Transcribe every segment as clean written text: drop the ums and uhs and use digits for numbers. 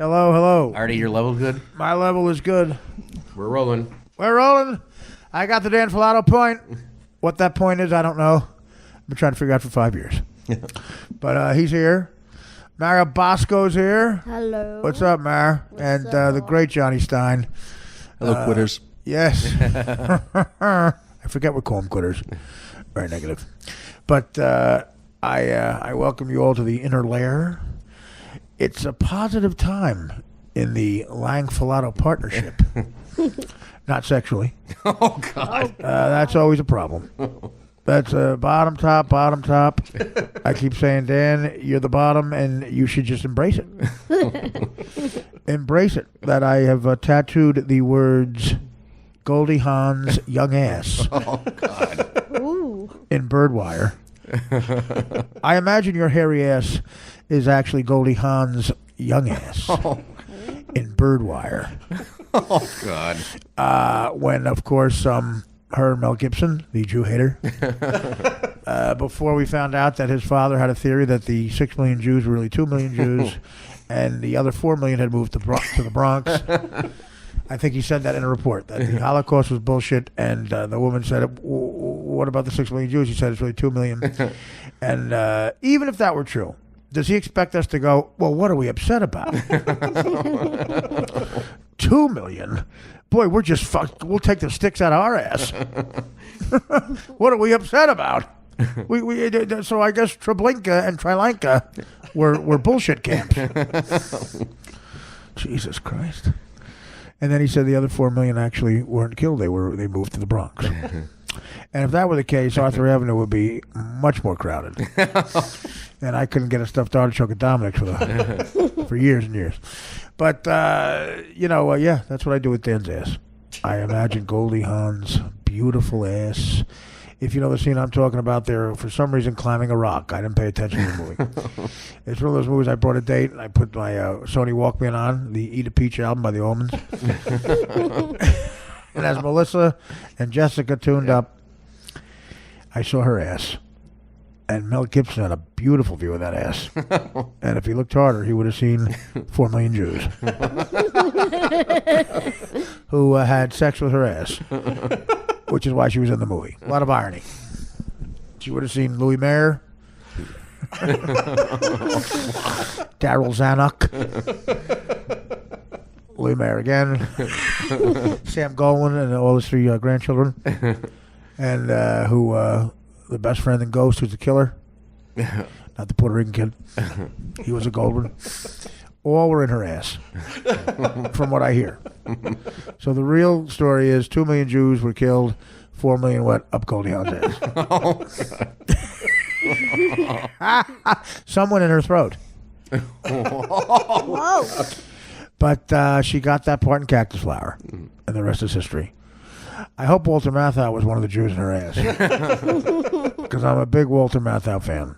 Hello, hello. Artie, your level good? My level is good. We're rolling. We're rolling. I got the Dan Filato point. What that point is, I don't know. I've been trying to figure out for 5 years. But he's here. Mara Bosco's here. Hello. What's up, Mara? And the great Johnny Stein. Hello, quitters. Yes. I forget we call them quitters. Very negative. But I welcome you all to the inner lair. It's a positive time in the Lang-Filato partnership. Not sexually. Oh, God. That's always a problem. That's bottom top. I keep saying, Dan, you're the bottom, and you should just embrace it. Embrace it. That I have tattooed the words Goldie Hawn's young ass. Oh, God. Ooh. In bird wire. I imagine your hairy ass is actually Goldie Hawn's young ass. In bird wire. Oh, God. When, of course, her and Mel Gibson, the Jew hater, before we found out that his father had a theory that the 6 million Jews were really 2 million Jews, and the other 4 million had moved to the Bronx. I think he said that in a report, that the Holocaust was bullshit, and the woman said, what about the 6 million Jews? He said it's really 2 million. And even if that were true, does he expect us to go, well, what are we upset about? 2 million? Boy, we're just fucked. We'll take the sticks out of our ass. What are we upset about? So I guess Treblinka and Trilanka were bullshit camps. Jesus Christ. And then he said the other 4 million actually weren't killed. They moved to the Bronx. And if that were the case, Arthur Avenue would be much more crowded. And I couldn't get a stuffed artichoke at Dominic's for years and years. But, yeah, that's what I do with Dan's ass. I imagine Goldie Hawn's beautiful ass. If you know the scene I'm talking about, they're, for some reason, climbing a rock. I didn't pay attention to the movie. It's one of those movies I brought a date, and I put my Sony Walkman on, the Eat a Peach album by the Almonds. And as Melissa and Jessica tuned up, I saw her ass. And Mel Gibson had a beautiful view of that ass. And if he looked harder, he would have seen 4 million Jews who had sex with her ass, which is why she was in the movie. A lot of irony. She would have seen Louis Mayer, Daryl Zanuck, Louis Mayer again, Sam Golan, and all his 3 grandchildren, and the best friend in Ghost, who's the killer, not the Puerto Rican kid. He was a Goldman. All were in her ass, from what I hear. So the real story is 2 million Jews were killed, 4 million went up Goldie Hawn's ass. Some went in her throat. Whoa. But she got that part in Cactus Flower, and the rest is history. I hope Walter Matthau was one of the Jews in her ass. Because I'm a big Walter Matthau fan.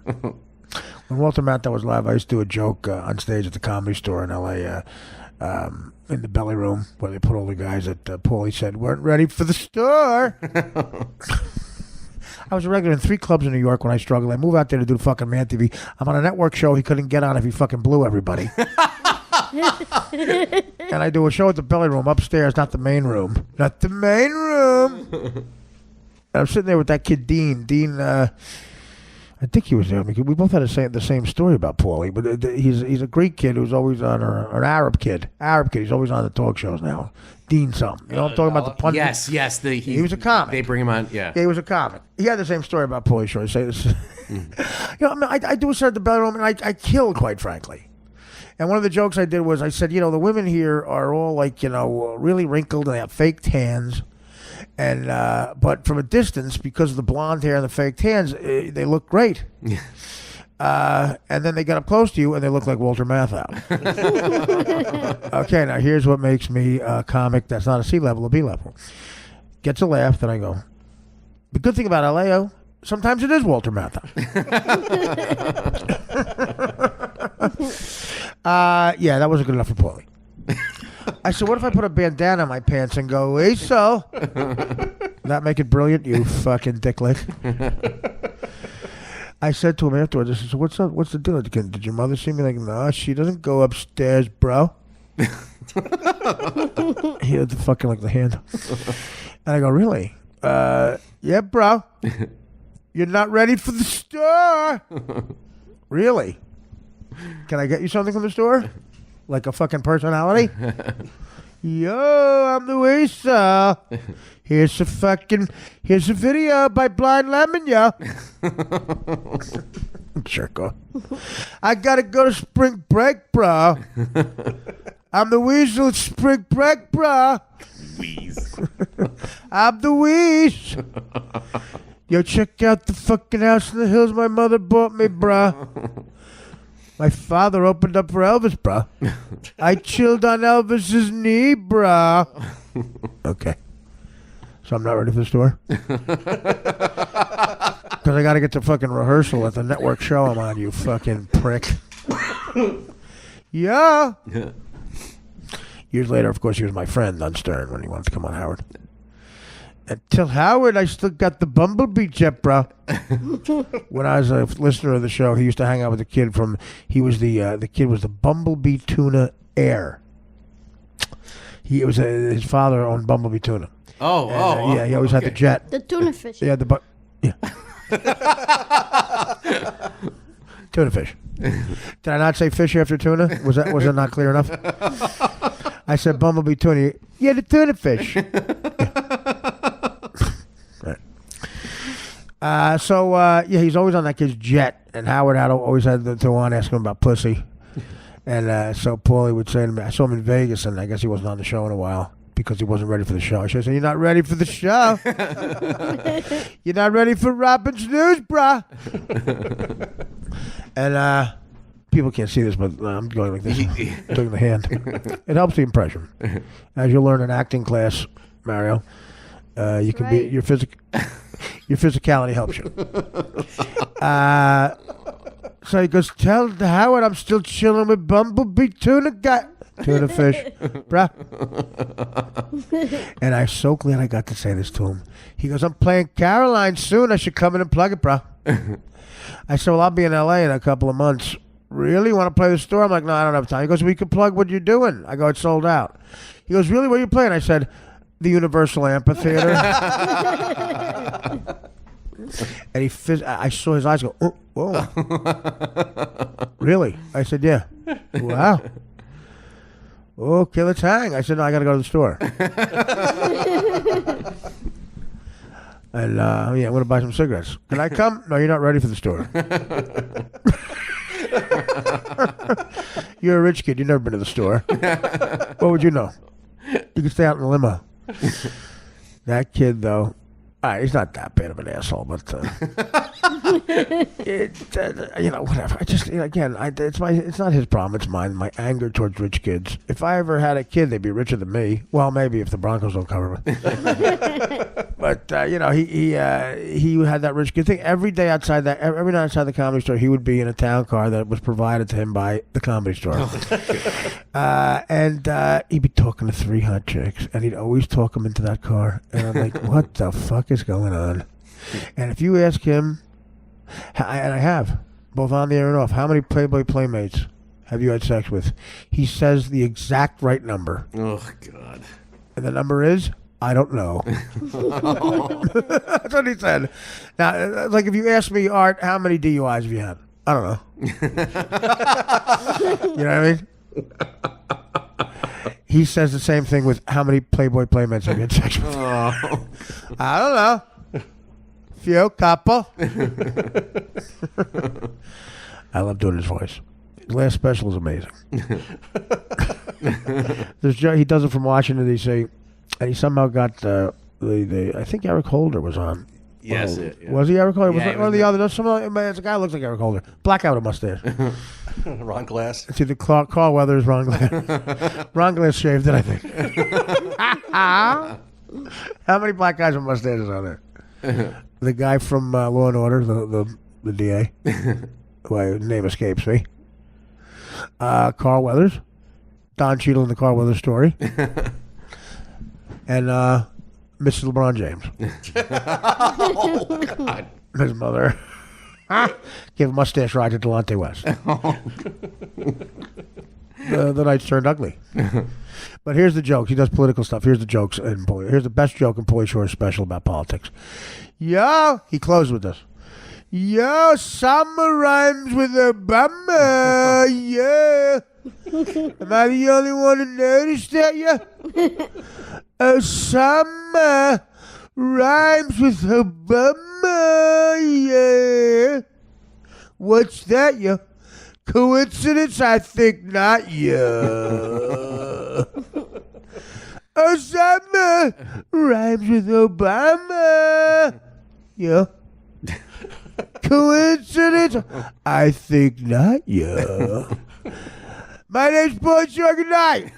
When Walter Matthau was live, I used to do a joke on stage at the Comedy Store in L.A., in the belly room, where they put all the guys that Paulie said weren't ready for the store. I was a regular in 3 clubs in New York when I struggled. I moved out there to do fucking Man TV. I'm on a network show he couldn't get on if he fucking blew everybody. And I do a show at the belly room upstairs, not the main room. Not the main room. And I'm sitting there with that kid, Dean. Dean, I think he was there. We both had the same story about Paulie, but he's a Greek kid who's always on, or an Arab kid. He's always on the talk shows now. Dean something. You know what I'm talking about? The pundit? Yes. He was a comic. They bring him on, yeah. Yeah, he was a comic. He had the same story about Paulie Shore. I say this. I do a show at the belly room, and I killed, quite frankly. And one of the jokes I did was I said, the women here are all like, really wrinkled and they have fake tans. And but from a distance, because of the blonde hair and the fake tans, they look great. And then they get up close to you and they look like Walter Matthau. Okay, now here's what makes me a comic that's not a C level, a B level. Gets a laugh, then I go, the good thing about L.A., sometimes it is Walter Matthau. Yeah, that wasn't good enough for Paulie. I said, what if I put a bandana on my pants and go, hey, so? That make it brilliant, you fucking dicklick. I said to him afterwards, I said, so what's up? What's the deal? Did your mother see me? Like, no, she doesn't go upstairs, bro. He had the fucking like the hand. And I go, really? Yeah, bro. You're not ready for the store. Really? Can I get you something from the store? Like a fucking personality? Yo, I'm the waiter. Here's a video by Blind Lemon, yo. Jerk off. I gotta go to spring break, bro. I'm the weasel at spring break, bro. I'm the Wheeze. Yo, check out the fucking house in the hills my mother bought me, bruh. My father opened up for Elvis, bruh. I chilled on Elvis's knee, bruh. Okay. So I'm not ready for the store? Because I got to get to fucking rehearsal at the network show I'm on, you fucking prick. Yeah. Years later, of course, he was my friend on Stern when he wanted to come on Howard. And tell Howard I still got the Bumblebee jet, bro. When I was a listener of the show, he used to hang out with the kid from. The kid was the Bumblebee Tuna Air. His father owned Bumblebee Tuna. Yeah, he always had the jet. The tuna fish. Yeah, tuna fish. Did I not say fish after tuna? Was that not clear enough? I said Bumblebee Tuna. Yeah, the tuna fish. Right. He's always on that kid's jet, and Howard always had to want to ask him about pussy. And so Paulie would say to me, I saw him in Vegas, and I guess he wasn't on the show in a while because he wasn't ready for the show. I said, you're not ready for the show? You're not ready for Robin's News, brah? And people can't see this, but I'm going like this, doing the hand. It helps the impression. As you'll learn in acting class, Mario, you can be your physicality helps you. So he goes, tell Howard I'm still chilling with Bumblebee Tuna fish, bruh. And I'm so glad I got to say this to him. He goes, I'm playing Caroline soon. I should come in and plug it, bruh. I said, well, I'll be in L.A. in a couple of months. Really? You want to play the store? I'm like, no, I don't have time. He goes, we can plug what you're doing. I go, it's sold out. He goes, really? What are you playing? I said, the Universal Amphitheater. And I saw his eyes go, oh, whoa. Really? I said, yeah. Wow. Okay, let's hang. I said, no, I got to go to the store. And, I'm going to buy some cigarettes. Can I come? No, you're not ready for the store. You're a rich kid. You've never been to the store. What would you know? You can stay out in the limo. That kid, though, he's not that bad of an asshole, but whatever. I just again, it's not his problem. It's mine. My anger towards rich kids. If I ever had a kid, they'd be richer than me. Well, maybe if the Broncos don't cover me. But he had that rich kid thing every day outside that. Every night outside the Comedy Store, he would be in a town car that was provided to him by the Comedy Store. And he'd be talking to 3 hot chicks, and he'd always talk them into that car. And I'm like, what the fuck is going on? And if you ask him, and I have, both on the air and off, how many Playboy Playmates have you had sex with? He says the exact right number. Oh, God. And the number is, I don't know. That's what he said. Now, like if you ask me, Art, how many DUIs have you had? I don't know. You know what I mean? He says the same thing with how many Playboy Playmates have you had sex with? Oh. I don't know. Few, couple. I love doing his voice. His last special is amazing. He does it from Washington, D.C., and he somehow got I think Eric Holder was on. Yes. Yeah. Was he Eric Holder? Yeah, was one of the other? There's a guy who looks like Eric Holder. Black out a mustache. Ron Glass. It's either Carl Weathers, Ron Glass. Ron Glass shaved it, I think. How many black guys with mustaches are there? The guy from Law and Order, the DA, whose name escapes me. Carl Weathers, Don Cheadle in the Carl Weathers story, and Mrs. LeBron James. Oh, God. His mother. Give a mustache ride to Delonte West. the nights turned ugly. But here's the jokes. He does political stuff. Here's the jokes. Here's the best joke in Pauly Shore's special about politics. Yo, he closed with this. Yo, summer rhymes with Obama. Yeah. Am I the only one who noticed that? Yeah. Summer rhymes with Obama. Yeah. What's that, yo? Coincidence? I think not, yo. Osama rhymes with Obama. Yeah. Coincidence? I think not, yeah. My name's Pauly Shore. Good night.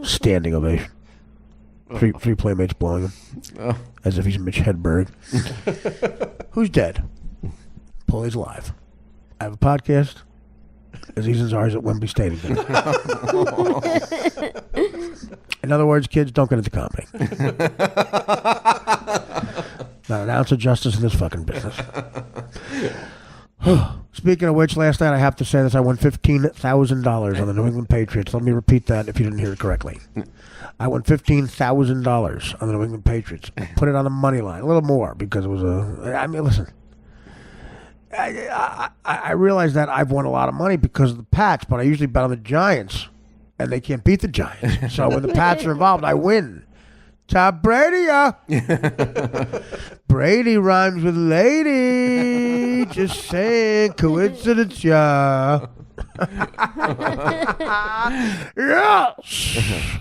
Standing ovation. Three playmates blowing him. Oh. As if he's Mitch Hedberg. Who's dead? Pauly's alive. I have a podcast. Aziz Ansari's at Wembley Stadium. In other words, kids, don't get into comedy. Not an ounce of justice in this fucking business. Speaking of which, last night I have to say this, I won $15,000 on the New England Patriots. Let me repeat that if you didn't hear it correctly. I won $15,000 on the New England Patriots. Put it on the money line. A little more because it was I mean, listen. I realize that I've won a lot of money because of the Pats, but I usually bet on the Giants, and they can't beat the Giants. So when the Pats are involved, I win. Tom Brady, Brady rhymes with lady. Just saying, coincidence, yeah. Yes.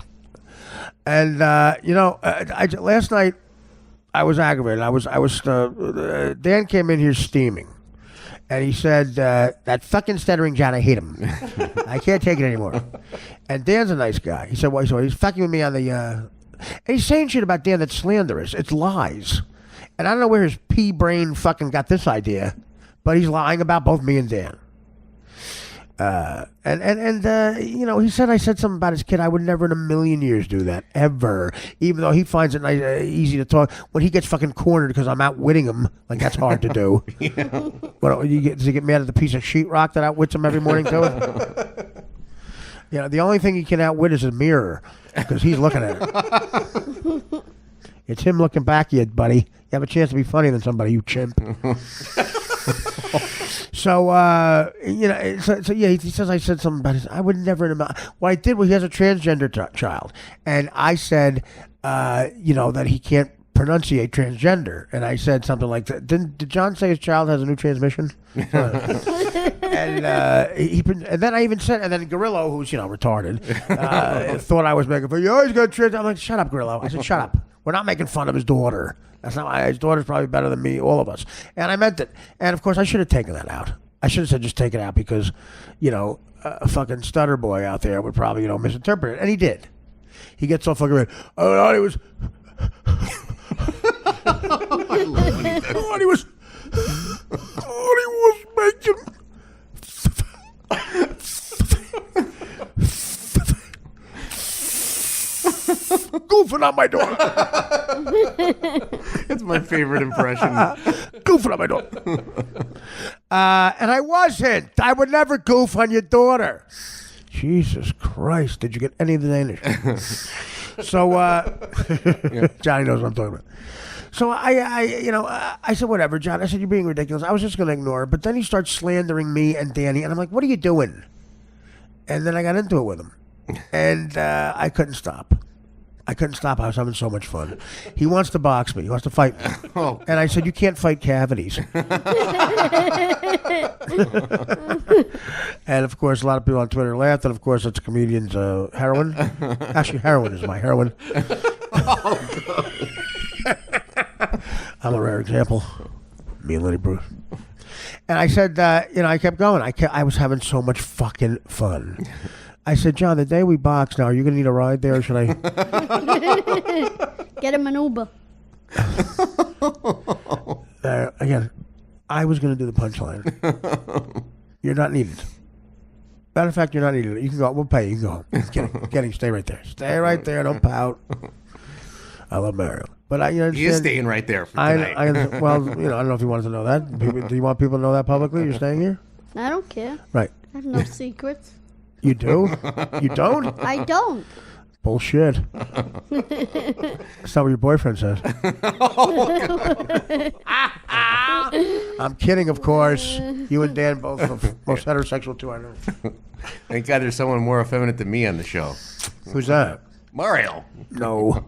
And last night I was aggravated. Dan came in here steaming. And he said, that fucking stuttering John, I hate him. I can't take it anymore. And Dan's a nice guy. He said, well, he's fucking with me on the, and he's saying shit about Dan that's slanderous. It's lies. And I don't know where his pea brain fucking got this idea, but he's lying about both me and Dan. He said I said something about his kid. I would never in a million years do that, ever. Even though he finds it nice, easy to talk. When he gets fucking cornered because I'm outwitting him, like that's hard to do. Yeah. Does he get mad at the piece of sheetrock that outwits him every morning too? The only thing he can outwit is a mirror because he's looking at it. It's him looking back at you, buddy. You have a chance to be funnier than somebody, you chimp. So, he says I said something about his. I would never. What I did was he has a transgender child, and I said, that he can't pronunciate transgender, and I said something like that. Did John say his child has a new transmission? And then I even said, and then Gorillo, who's retarded, thought I was making fun. You always got trans. I'm like, shut up, Gorillo. I said, shut up. We're not making fun of his daughter. That's not his daughter's probably better than me, all of us. And I meant it. And of course, I should have taken that out. I should have said just take it out because, a fucking stutter boy out there would probably, misinterpret it. And he did. He gets all fucking red. Oh, he was. He was making. Goofing on my daughter. It's my favorite impression. Goofing on my daughter. And I wasn't. I would never goof on your daughter. Jesus Christ. Did you get any of the Danish? So, Johnny knows what I'm talking about. So I said, whatever, John. I said, you're being ridiculous. I was just going to ignore it. But then he starts slandering me and Danny. And I'm like, what are you doing? And then I got into it with him. And I couldn't stop. I was having so much fun. He wants to box me. He wants to fight me. Oh. And I said, you can't fight cavities. And, of course, a lot of people on Twitter laughed. And, of course, it's a comedian's heroin. Actually, heroin is my heroin. Oh, I'm a rare example. Me and Lenny Bruce. And I said, I kept going. I was having so much fucking fun. I said, John, the day we box now, are you going to need a ride there or should I? Get him an Uber. Again, I was going to do the punchline. You're not needed. Matter of fact, you're not needed. You can go. We'll pay you. You can go home. Kidding. Stay right there. Stay right there. Don't pout. I love Mario. But he is staying right there for tonight. I don't know if you wanted to know that. Do you want people to know that publicly? You're staying here? I don't care. Right. I have no secrets. You do? You don't? I don't. Bullshit. That's not what your boyfriend says. I'm kidding, of course. You and Dan both are the most heterosexual two I know. Thank God there's someone more effeminate than me on the show. Who's that? Mario. No.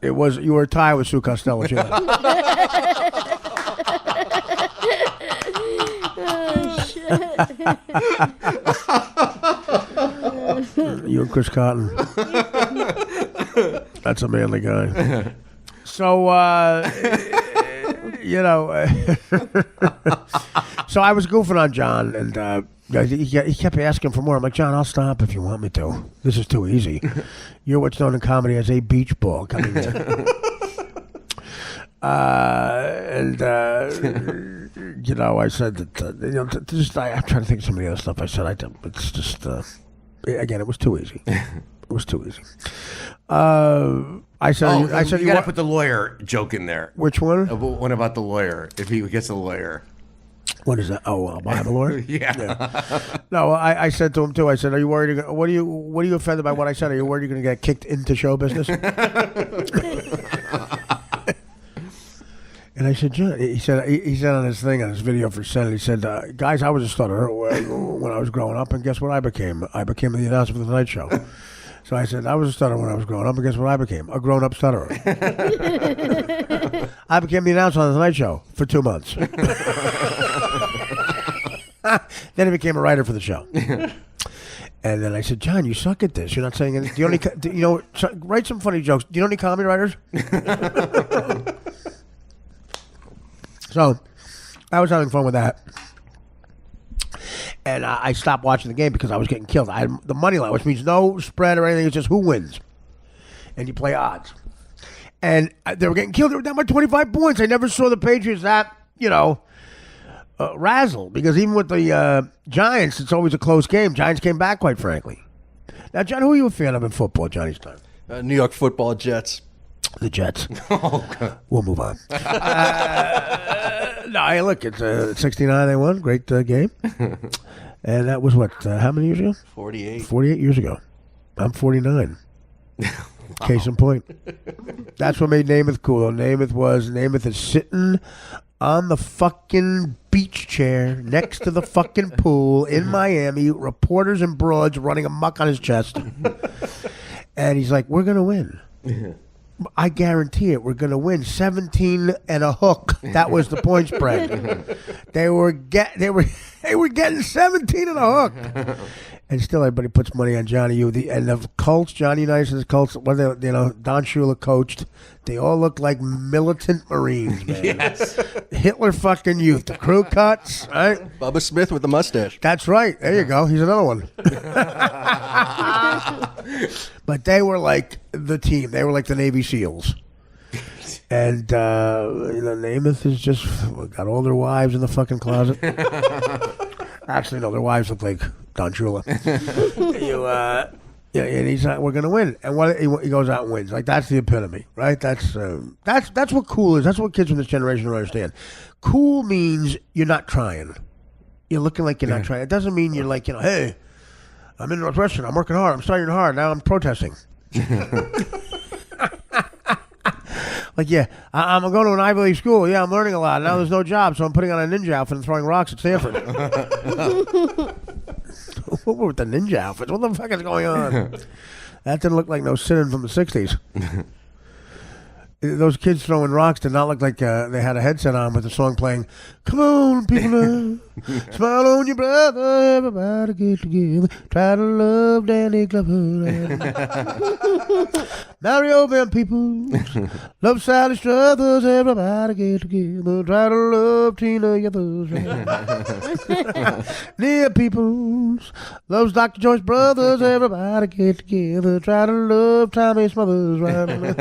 It was you were a tie with Sue Costello. Too. Oh, shit. You and Chris Cotton. That's a manly guy. So, so I was goofing on John, and he kept asking for more. I'm like, John, I'll stop if you want me to. This is too easy. You're what's known in comedy as a beach ball coming in. I said that, I'm trying to think of some of the other stuff I said. It's just, again, it was too easy. It was too easy. I said, you got to put the lawyer joke in there. Which one? What about the lawyer? If he gets a lawyer. What is that? Oh, I'll buy the lawyer? Yeah. No, I said to him too. I said, "Are you worried? What are you offended by what I said? Are you worried you're going to get kicked into show business?" And I said, John, he said on his thing, on his video for Senate, he said, guys, I was a stutterer when I was growing up, and guess what I became? I became the announcer for the Tonight Show. So I said, I was a stutterer when I was growing up, and guess what I became? A grown-up stutterer. I became the announcer on the Tonight Show for 2 months. Then I became a writer for the show. And then I said, John, you suck at this. You're not saying anything. Write some funny jokes. Do you know any comedy writers? So I was having fun with that. And I stopped watching the game because I was getting killed. I had the money line, which means no spread or anything. It's just who wins. And you play odds. And they were getting killed. They were down by 25 points. I never saw the Patriots that, razzle. Because even with the Giants, it's always a close game. Giants came back, quite frankly. Now, John, who are you a fan of in football, Johnny's time? New York Football Jets. The Jets. We'll move on. No, hey, look, it's 69 they won. Great game. And that was what, how many years ago? 48. 48 years ago. I'm 49. Case in point. That's what made Namath cool. Namath is sitting on the fucking beach chair next to the fucking pool in Miami, reporters and broads running amok on his chest. And he's like, we're going to win. I guarantee it. We're going to win 17 and a hook. That was the point spread. They were getting 17 and a hook. And still everybody puts money on Johnny U. And the Colts, Johnny Unitas' Colts, Don Shula coached. They all look like militant Marines, man. Yes. Hitler fucking youth. The crew cuts, right? Bubba Smith with the mustache. That's right. There you go. He's another one. But they were like the team. They were like the Navy SEALs. And, Namath is just got all their wives in the fucking closet. Actually, no, their wives look like Don Shula. And he's like, we're going to win. And he goes out and wins. Like, that's the epitome, right? That's what cool is. That's what kids from this generation don't understand. Cool means you're not trying. You're looking like you're not trying. It doesn't mean you're like, hey, I'm in Northwestern. I'm working hard. I'm studying hard. Now I'm protesting. Like, yeah, I'm going to an Ivy League school. Yeah, I'm learning a lot. Now there's no job, so I'm putting on a ninja outfit and throwing rocks at Stanford. What were with the ninja outfits? What the fuck is going on? That didn't look like no sin from the 60s. Those kids throwing rocks did not look like they had a headset on with the song playing. Come on, people now. Smile on your brother. Everybody get together. Try to love Danny Glover. Mario Van People. Love Sally Struthers. Everybody get together. Try to love Tina Yethers. Near Peoples. Loves Dr. Joyce Brothers. Everybody get together. Try to love Tommy Smothers.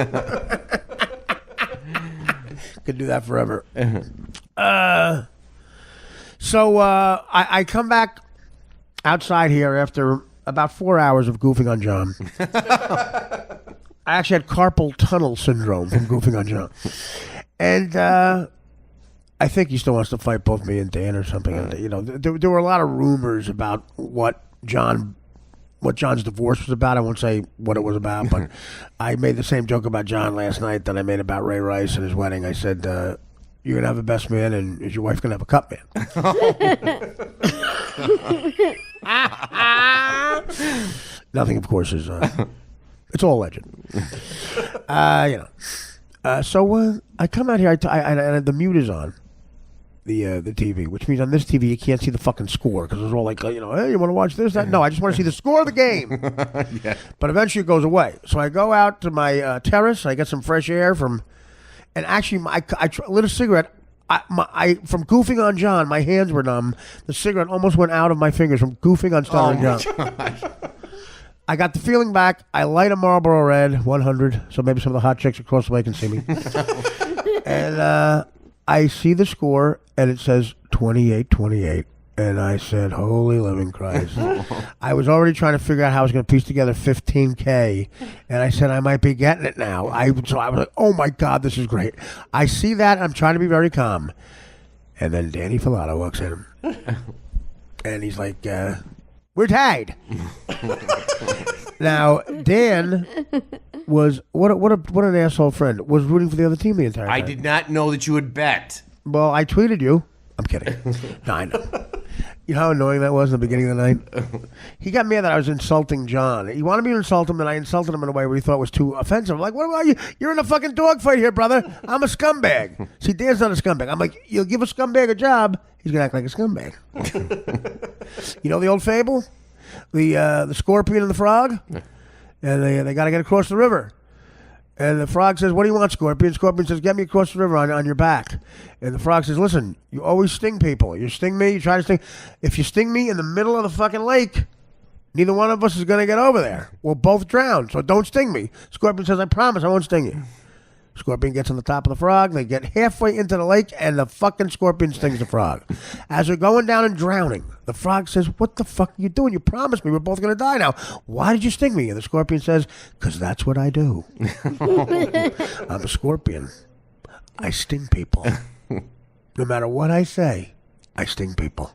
Could do that forever. So I come back outside here after about 4 hours of goofing on John. I actually had carpal tunnel syndrome from goofing on John. And I think he still wants to fight both me and Dan or something. And, you know, there were a lot of rumors about what John's divorce was about. I won't say what it was about, but I made the same joke about John last night that I made about Ray Rice and his wedding. I said, you're going to have a best man and is your wife going to have a cup man? Nothing, of course, is... it's all legend. You know. So I come out here, and the mute is on. The TV, which means on this TV you can't see the fucking score because it's all like, you know, hey, you want to watch this, that? No, I just want to see the score of the game. Yeah. But eventually it goes away. So I go out to my terrace. I get some fresh air from, and actually I lit a cigarette. From goofing on John, my hands were numb. The cigarette almost went out of my fingers from goofing on Stuttering John. I got the feeling back. I light a Marlboro Red 100, so maybe some of the hot chicks across the way can see me. And I see the score, and it says 28-28. And I said, holy living Christ. I was already trying to figure out how I was going to piece together $15K. And I said, I might be getting it now. So I was like, oh, my God, this is great. I see that. I'm trying to be very calm. And then Danny Filato walks in. And he's like, we're tied. Now, Dan was, what an asshole friend, was rooting for the other team the entire time. I did not know that you would bet. Well, I tweeted you. I'm kidding. No, I know. You know how annoying that was in the beginning of the night? He got mad that I was insulting John. He wanted me to insult him, and I insulted him in a way where he thought was too offensive. I'm like, what about you? You're in a fucking dogfight here, brother. I'm a scumbag. See, Dan's not a scumbag. I'm like, you'll give a scumbag a job, he's going to act like a scumbag. You know the old fable? The scorpion and the frog? And they got to get across the river. And the frog says, what do you want, Scorpion? Scorpion says, get me across the river on your back. And the frog says, listen, you always sting people. You sting me, you try to sting. If you sting me in the middle of the fucking lake, neither one of us is going to get over there. We'll both drown, so don't sting me. Scorpion says, I promise I won't sting you. Scorpion gets on the top of the frog. They get halfway into the lake, and the fucking scorpion stings the frog. As they're going down and drowning, the frog says, what the fuck are you doing? You promised me we're both going to die now. Why did you sting me? And the scorpion says, because that's what I do. I'm a scorpion. I sting people. No matter what I say, I sting people.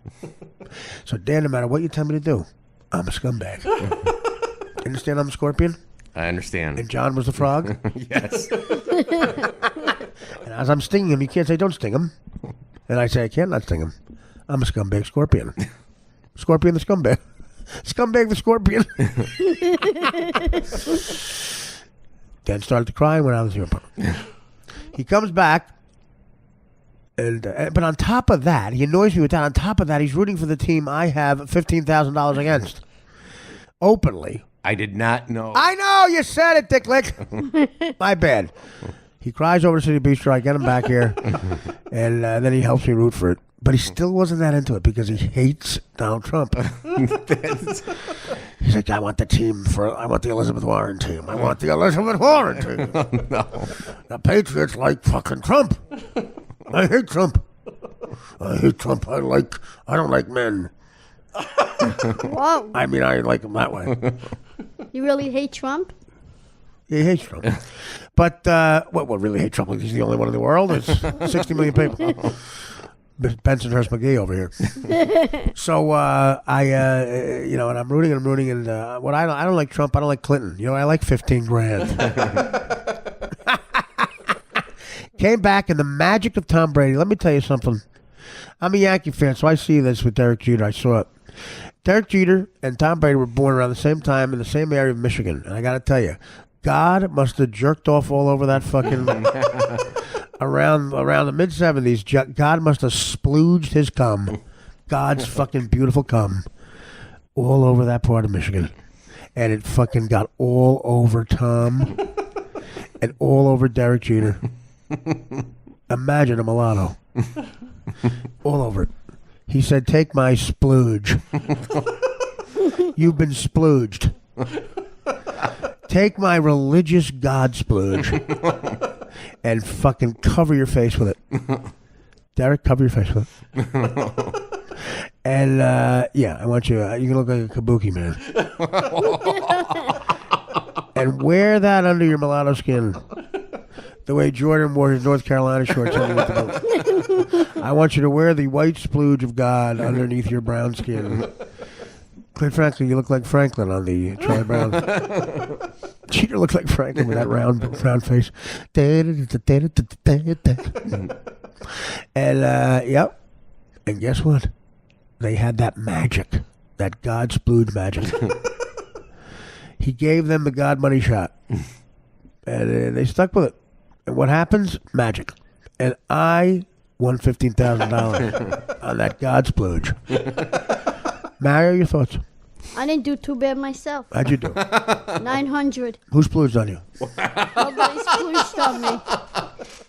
So, Dan, no matter what you tell me to do, I'm a scumbag. Understand I'm a scorpion? I understand. And John was the frog? Yes. And as I'm stinging him, you can't say, don't sting him. And I say, I can't not sting him. I'm a scumbag scorpion. Scorpion the scumbag. Scumbag the scorpion. Dan started to cry and went out of the apartment. He comes back, and but on top of that, he annoys me with that. On top of that, he's rooting for the team I have $15,000 against. Openly. I did not know. I know, you said it, Dick Lick. My bad. He cries over to City Bistro. I get him back here, and then he helps me root for it. But he still wasn't that into it because he hates Donald Trump. He's like, I want the Elizabeth Warren team. I want the Elizabeth Warren team. No. The Patriots like fucking Trump. I hate Trump. I hate Trump. I don't like men. Whoa. I mean, I like him that way. You really hate Trump? He hates Trump. But, what really hate Trump? Like he's the only one in the world? There's 60 million people. Bensonhurst McGee over here. So, and I'm rooting, and what I don't like Trump, I don't like Clinton. You know, I like 15 grand. Came back, and the magic of Tom Brady. Let me tell you something. I'm a Yankee fan, so I see this with Derek Jeter. I saw it. Derek Jeter and Tom Brady were born around the same time in the same area of Michigan. And I got to tell you, God must have jerked off all over that fucking... around the mid-'70s, God must have splooged his cum. God's fucking beautiful cum. All over that part of Michigan. And it fucking got all over Tom. And all over Derek Jeter. Imagine a mulatto. All over it. He said, take my splooge. You've been splooged. Take my religious God splooge. And fucking cover your face with it. Derek, cover your face with it. And, I want you, you can look like a kabuki man. And wear that under your mulatto skin. The way Jordan wore his North Carolina shorts. I want you to wear the white splooge of God underneath your brown skin. Quite frankly, you look like Franklin on the Charlie Brown. Cheater looks like Franklin with that round face. And, yep. And guess what? They had that magic. That God splooge magic. He gave them the God money shot. And they stuck with it. And what happens? Magic. And I won $15,000 on that God splooge. Mario, your thoughts? I didn't do too bad myself. How'd you do? 900. Who splooged on you? Nobody splooshed on me.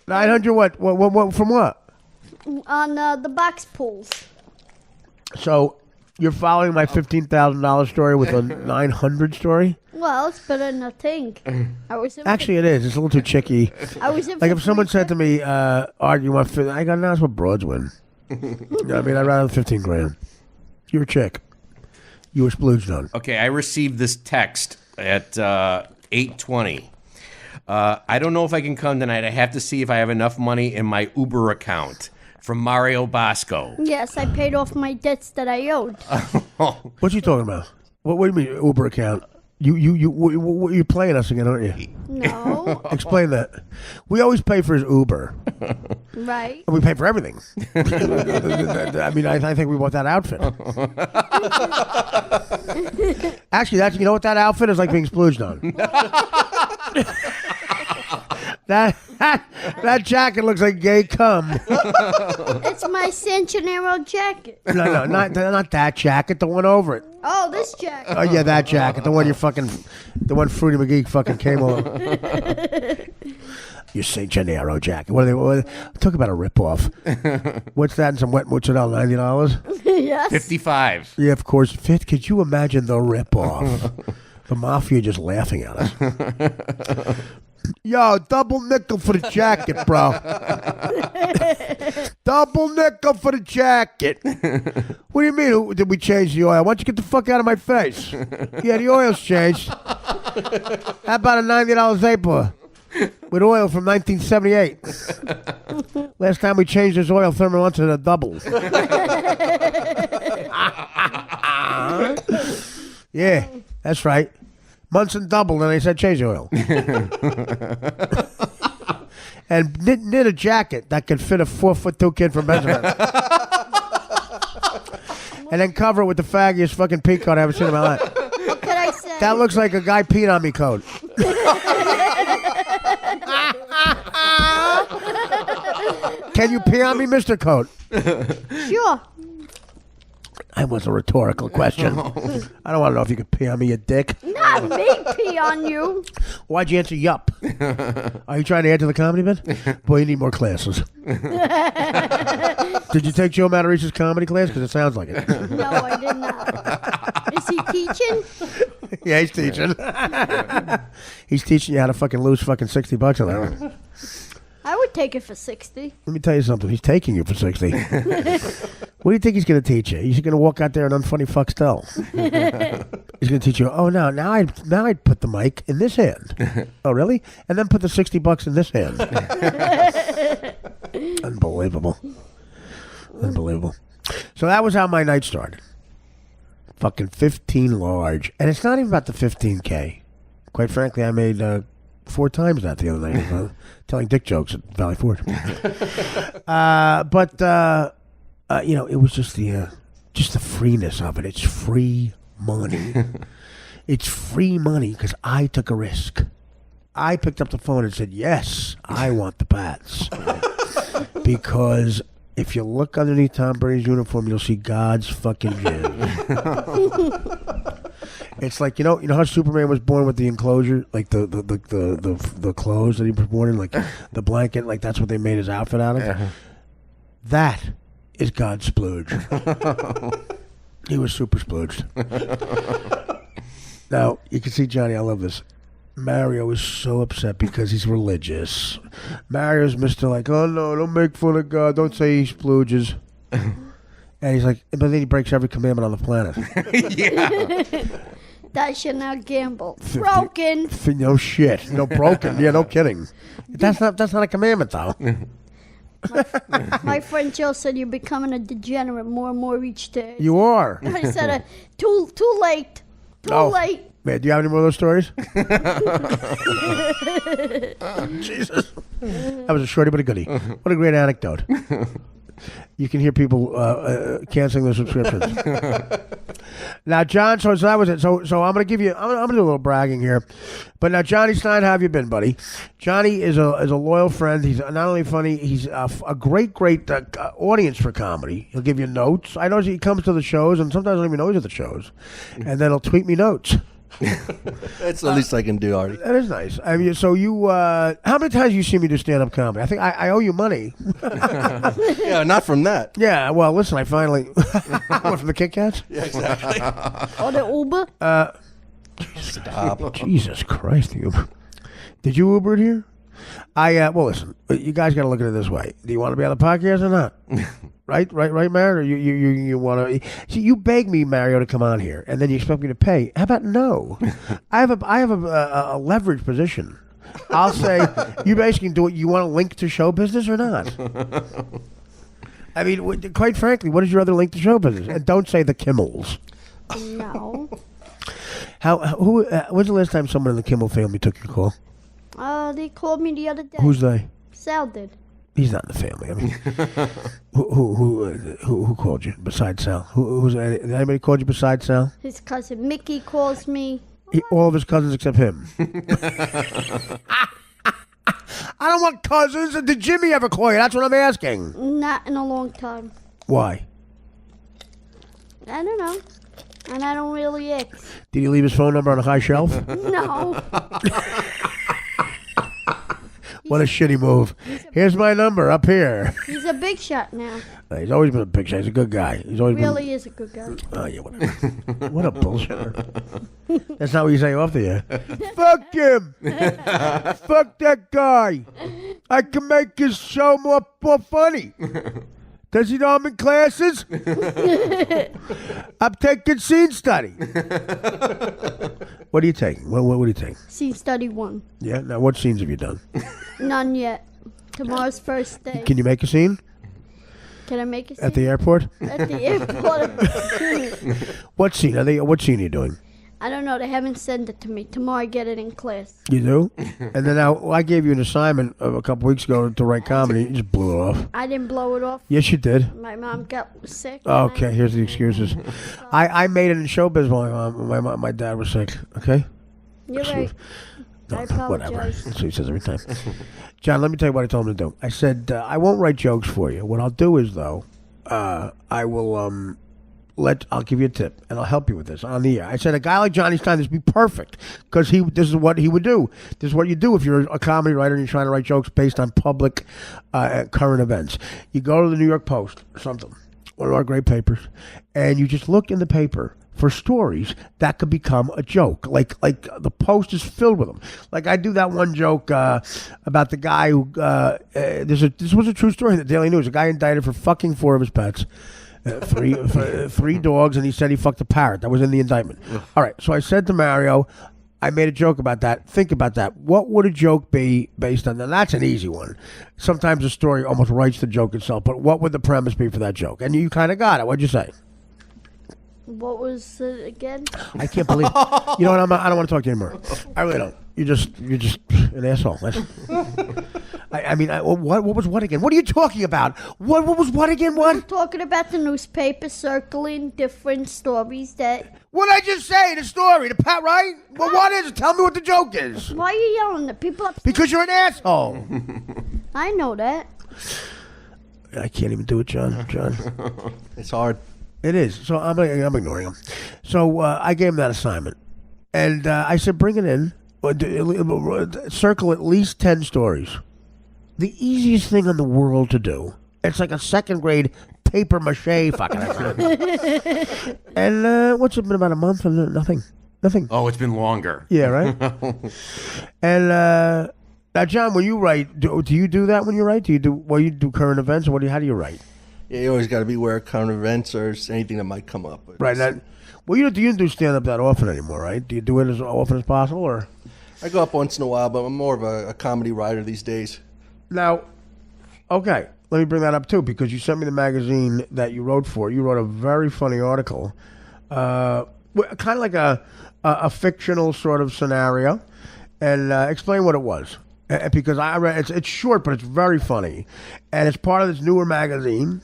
900 what? What from what? On the box pools. So you're following my $15,000 story with a 900 story? Well, it's better than nothing. Actually, it is. It's a little too chicky. I was in Like if someone said to me, "Art, you want?" I go, "No, that's what broads win." You know what I mean, I'd rather have 15 grand. You're a chick. You were splooged on. Okay, I received this text at 8:20. I don't know if I can come tonight. I have to see if I have enough money in my Uber account. From Mario Bosco. Yes, I paid off my debts that I owed. What you talking about? What do you mean Uber account? You're playing us again, aren't you? No. Explain that. We always pay for his Uber. Right. We pay for everything. I mean, I think we bought that outfit. Actually, you know what that outfit is like being splooged on. That jacket looks like gay cum. It's my San Gennaro jacket. No, not that jacket. The one over it. Oh, this jacket. Oh yeah, that jacket. The one the one Fruity McGee fucking came over. Your St. Gennaro jacket. Talk about a ripoff. What's that and some wet mozzarella? $90. Yes. 55. Yeah, of course. Could you imagine the ripoff? The mafia just laughing at us. Yo, double nickel for the jacket, bro. Double nickel for the jacket. What do you mean? Did we change the oil? Why don't you get the fuck out of my face? Yeah, the oil's changed. How about a $90 vapor with oil from 1978? Last time we changed this oil, Thermal went to the double. Yeah, that's right. Munson doubled, and they said change the oil. And knit a jacket that could fit a 4'2" kid from Benjamin. And then cover it with the faggiest fucking pea coat I ever seen in my life. What could I say? That looks like a guy peed on me coat. Can you pee on me, Mr. Coat? Sure. That was a rhetorical question. I don't want to know if you could pee on me, you dick. Not me pee on you. Why'd you answer yup? Are you trying to add to the comedy bit? Boy, you need more classes. Did you take Joe Matarice's comedy class? Because it sounds like it. No, I did not. Is he teaching? Yeah, he's teaching. He's teaching you how to fucking lose fucking $60 an hour. I would take it for 60. Let me tell you something. He's taking you for 60. What do you think he's going to teach you? He's going to walk out there and unfunny fuck tell. He's going to teach you, oh, now I'd put the mic in this hand. Oh, really? And then put the $60 in this hand. Unbelievable. Unbelievable. So that was how my night started. Fucking 15 large. And it's not even about the 15K. Quite frankly, I made 4 times that the other night. Telling dick jokes at Valley Forge. But it was just the freeness of it. It's free money. It's free money because I took a risk. I picked up the phone and said, yes, I want the Pats. Because if you look underneath Tom Brady's uniform, you'll see God's fucking jizz. It's like you know how Superman was born with the enclosure, like the clothes that he was born in, like the blanket, like that's what they made his outfit out of. Uh-huh. That is God's splooge. He was super splooged. Now you can see Johnny. I love this. Mario is so upset because he's religious. Mario's Mr. Like, oh no, don't make fun of God. Don't say he splooges. And he's like, but then he breaks every commandment on the planet. Yeah. That should not gamble. Broken. No shit. No broken. Yeah, no kidding. That's not a commandment though. My friend Joe said you're becoming a degenerate more and more each day. You are. I said, too late. Too Oh. late. Man, do you have any more of those stories? Jesus. That was a shorty but a goodie. What a great anecdote. You can hear people canceling their subscriptions. Now, John, so that was it. So I'm going to give you, I'm going to do a little bragging here. But now, Johnny Stein, how have you been, buddy? Johnny is a loyal friend. He's not only funny, he's a great audience for comedy. He'll give you notes. I know he comes to the shows, and sometimes I don't even know he's at the shows. And then he'll tweet me notes. That's the least I can do, Artie. That is nice. I mean, so you, how many times have you seen me do stand-up comedy? I think I owe you money. Yeah, not from that. Yeah, well, listen, I finally, what, from the Kit Kats? Yeah, exactly. Or the Uber. Stop. Jesus Christ, the Uber. Did you Uber it here? Well, listen, you guys got to look at it this way. Do you want to be on the podcast or not? Right, Mario? Or you want to? See, you beg me, Mario, to come on here, and then you expect me to pay. How about no? I have a leverage position. I'll say you basically do it. You want to link to show business or not? I mean, quite frankly, what is your other link to show business? And don't say the Kimmels. No. When's the last time someone in the Kimmel family took your call? They called me the other day. Who's they? Sal did. He's not in the family. I mean, who called you besides Sal? Who's anybody called you besides Sal? His cousin Mickey calls me. All of his cousins except him. I don't want cousins. Did Jimmy ever call you? That's what I'm asking. Not in a long time. Why? I don't know. And I don't really ask. Did he leave his phone number on a high shelf? No. What a shitty move. Here's my number up here. He's a big shot now. He's always been a big shot. He's a good guy. He's always Really is a good guy. been. Oh yeah, whatever. What a bullshitter. That's not what you say off the air. Fuck him. Fuck that guy. I can make his show more funny. Does he know I'm in classes? I'm taking scene study. What are you taking? What are you taking? Scene study 1. Yeah. Now, what scenes have you done? None yet. Tomorrow's first day. Can you make a scene Can I make a scene? at the airport? At the airport. What scene? What scene are you doing? I don't know. They haven't sent it to me. Tomorrow I get it in class. You do? And then now, I gave you an assignment a couple weeks ago to write comedy. You just blew it off. I didn't blow it off. Yes, you did. My mom got sick. and Okay, here's the excuses. I made it in showbiz while my dad was sick. Okay? You're right. I Whatever. apologize. That's what he says every time. John, let me tell you what I told him to do. I said, I won't write jokes for you. What I'll do is, though, I will I'll give you a tip, and I'll help you with this on the air. I said, a guy like Johnny Stein, this would be perfect, because this is what he would do. This is what you do if you're a comedy writer and you're trying to write jokes based on public current events. You go to the New York Post or something, one of our great papers, and you just look in the paper for stories that could become a joke. Like the Post is filled with them. Like I do that one joke about the guy who this was a true story in the Daily News. A guy indicted for fucking 4 of his pets. Three dogs, and he said he fucked a parrot. That was in the indictment. All right, so I said to Mario, I made a joke about that. Think about that. What would a joke be based on? Now, that's an easy one. Sometimes a story almost writes the joke itself, but what would the premise be for that joke? And you kind of got it. What'd you say? What was it again? I can't believe it. You know what? I don't want to talk to you anymore. I really don't. You're just an asshole. What was what again? What are you talking about? What was what again? I'm What? talking about the newspaper circling different stories that... What did I just say? The story, the pat, right? Well, what is it? Tell me what the joke is. Why are you yelling at people upstairs? Because you're an asshole. I know that. I can't even do it, John. It's hard. It is. So I'm ignoring him. So I gave him that assignment, and I said, bring it in. Circle at least 10 stories. The easiest thing in the world to do. It's like a second grade paper mache fucking assignment. And what's it been, about a month? And nothing. Oh, it's been longer. Yeah, right? And now, John, when you write, do you do that when you write? Do you do current events, or how do you write? Yeah, you always got to be aware of current events or anything that might come up. Right. Well, you don't do stand up that often anymore, right? Do you do it as often as possible, or I go up once in a while, but I'm more of a comedy writer these days. now? Okay, let me bring that up too because you sent me the magazine that you wrote for. You wrote a very funny article, kind of like a fictional sort of scenario, and explain what it was. Because I read it's short, but it's very funny, and it's part of this newer magazine.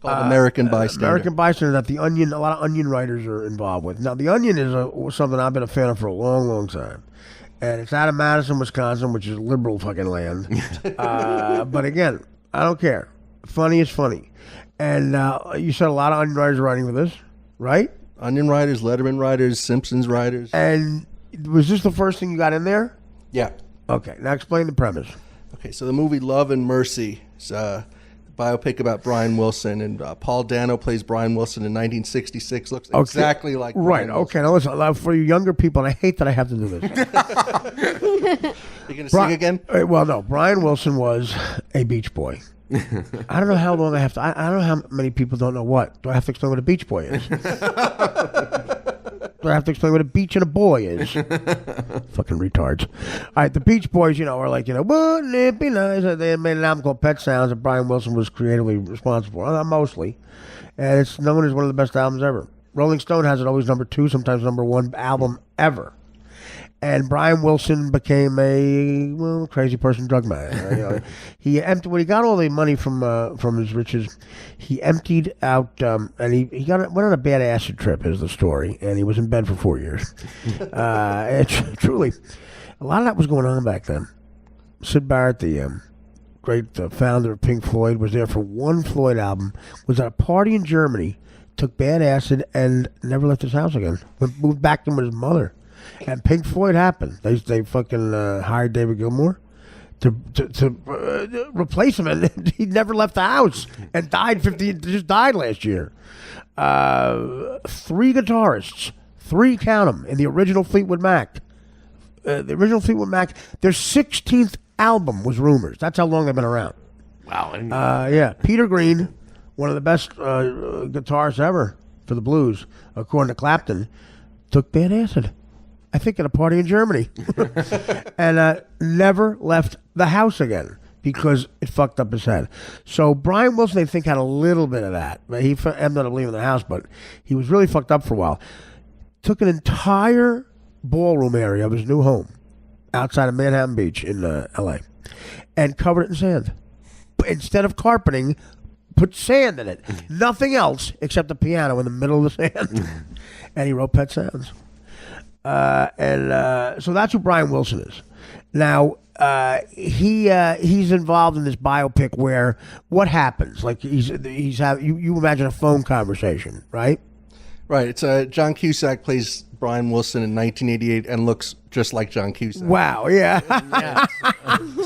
Called American Bystander. American Bystander that the Onion, a lot of Onion writers are involved with. Now, the Onion is something I've been a fan of for a long, long time. And it's out of Madison, Wisconsin, which is liberal fucking land. But again, I don't care. Funny is funny. And you said a lot of Onion writers are writing for this, right? Onion writers, Letterman writers, Simpsons writers. And was this the first thing you got in there? Yeah. Okay, now explain the premise. Okay, so the movie Love and Mercy is a biopic about Brian Wilson, and Paul Dano plays Brian Wilson in 1966. Looks exactly like right. Brian Okay, now listen, for you younger people, and I hate that I have to do this. You gonna sing again? Well, no. Brian Wilson was a Beach Boy. I don't know how long I have to. I don't know how many people don't know what. Do I have to explain what a Beach Boy is? Do I have to explain what a beach and a boy is? Fucking retards. All right, the Beach Boys, are like, wouldn't it be nice? They made an album called Pet Sounds that Brian Wilson was creatively responsible for, mostly. And it's known as one of the best albums ever. Rolling Stone has it always number 2, sometimes number 1 album ever. And Brian Wilson became a crazy person, drug man. He emptied when he got all the money from his riches. He emptied out, and he went on a bad acid trip. Is the story, and he was in bed for 4 years. It's truly a lot of that was going on back then. Sid Barrett, the great founder of Pink Floyd, was there for one Floyd album. Was at a party in Germany, took bad acid, and never left his house again. Moved back in with his mother. And Pink Floyd happened. They fucking hired David Gilmour to replace him, and he never left the house and just died last year. 3 guitarists, 3 count them in the original Fleetwood Mac. The original Fleetwood Mac, their 16th album was Rumors. That's how long they've been around. Wow. Yeah, Peter Green, one of the best guitarists ever for the blues, according to Clapton, took bad acid. I think at a party in Germany, and never left the house again because it fucked up his head. So Brian Wilson, they think, had a little bit of that. He ended up leaving the house, but he was really fucked up for a while. Took an entire ballroom area of his new home outside of Manhattan Beach in L.A. and covered it in sand. But instead of carpeting, put sand in it. Nothing else except a piano in the middle of the sand. And he wrote Pet Sounds. So that's who Brian Wilson is. Now, he's involved in this biopic where what happens? Like you imagine a phone conversation, right? Right. It's John Cusack plays Brian Wilson in 1988 and looks just like John Cusack. Wow. Yeah.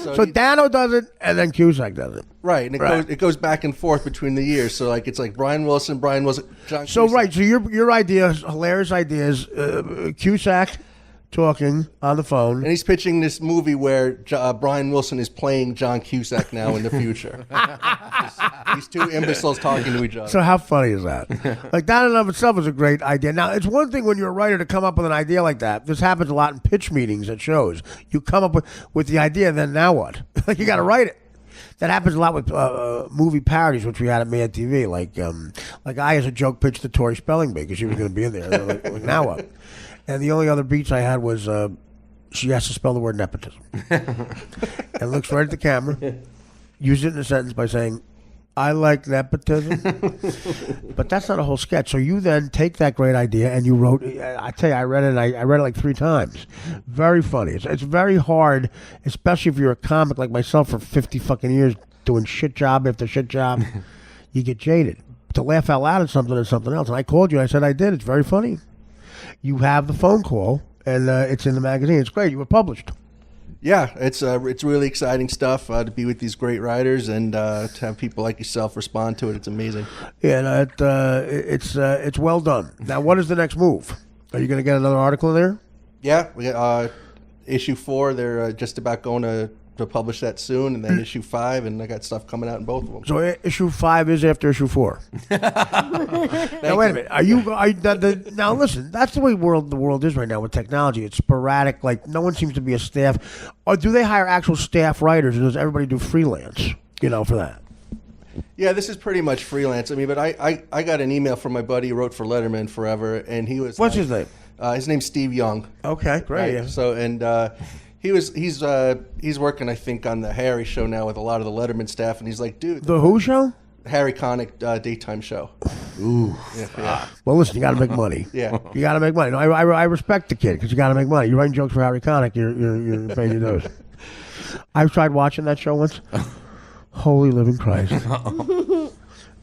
So Dano does it, and then Cusack does it. Right, and it goes back and forth between the years. So it's like Brian Wilson, John. So Cusack. So your idea, hilarious idea, is Cusack talking on the phone, and he's pitching this movie where Brian Wilson is playing John Cusack now in the future. These 2 imbeciles talking to each other. So how funny is that? Like that in and of itself is a great idea. Now it's one thing when you're a writer to come up with an idea like that. This happens a lot in pitch meetings at shows. You come up with the idea, then now what? Like you got to write it. That happens a lot with movie parodies, which we had at Mad TV. Like I, as a joke, pitched to Tori Spelling Bee because she was going to be in there. Like, now what? And the only other beats I had was she has to spell the word nepotism. And looks right at the camera, use it in a sentence by saying, I like nepotism. But that's not a whole sketch. So you then take that great idea and you wrote, I tell you, I read it like 3 times. Very funny. It's very hard, especially if you're a comic like myself for 50 fucking years doing shit job after shit job. You get jaded. To laugh out loud at something is something else. And I called you and I said I did. It's very funny. You have the phone call, and it's in the magazine. It's great. You were published. Yeah, it's really exciting stuff to be with these great writers and to have people like yourself respond to it. It's amazing. Yeah, it's well done. Now, what is the next move? Are you going to get another article there? Yeah, we got issue 4. They're just about going to to publish that soon, and then issue 5, and I got stuff coming out in both of them. So issue 5 is after issue 4. Now wait a minute. Now listen. That's the way the world is right now with technology. It's sporadic. Like no one seems to be a staff. Or do they hire actual staff writers, or does everybody do freelance? For that. Yeah, this is pretty much freelance. I mean, but I got an email from my buddy who wrote for Letterman forever, and he was What's his name? His name's Steve Young. Okay, great. Right? So he's working, I think, on the Harry show now with a lot of the Letterman staff, and he's like, dude, The Who show? Harry Connick daytime show. Ooh. Yeah. Well, listen, you got to make money. Yeah. You got to make money. No, I respect the kid because you got to make money. You're writing jokes for Harry Connick. You're paying your dues. I've tried watching that show once. Holy living Christ.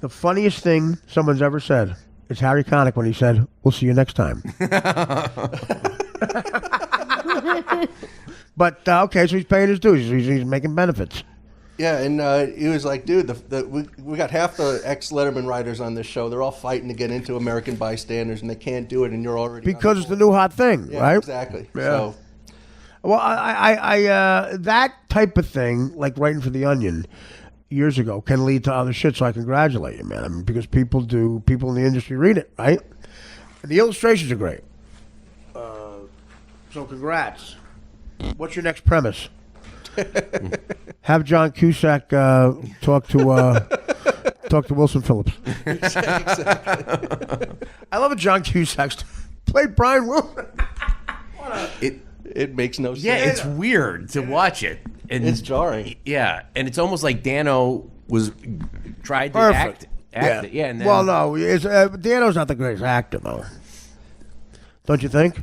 The funniest thing someone's ever said is Harry Connick when he said, "We'll see you next time." But, okay, so he's paying his dues. He's making benefits. Yeah, and he was like, dude, we got half the ex-Letterman writers on this show. They're all fighting to get into American Bystanders, and they can't do it, and you're already... Because it's the new hot thing, yeah, right? Exactly. Yeah. So, well, I that type of thing, like writing for The Onion years ago, can lead to other shit, so I congratulate you, man. I mean, because people in the industry read it, right? And the illustrations are great. So congrats. What's your next premise? Have John Cusack talk to Wilson Phillips. I love it. John Cusack played Brian Wilson. it makes no sense. Yeah, it's weird to watch it. And It's jarring. Yeah, and it's almost like Dano tried to Perfect. act it. Yeah, and then, well, no, Dano's not the greatest actor, though. Don't you think?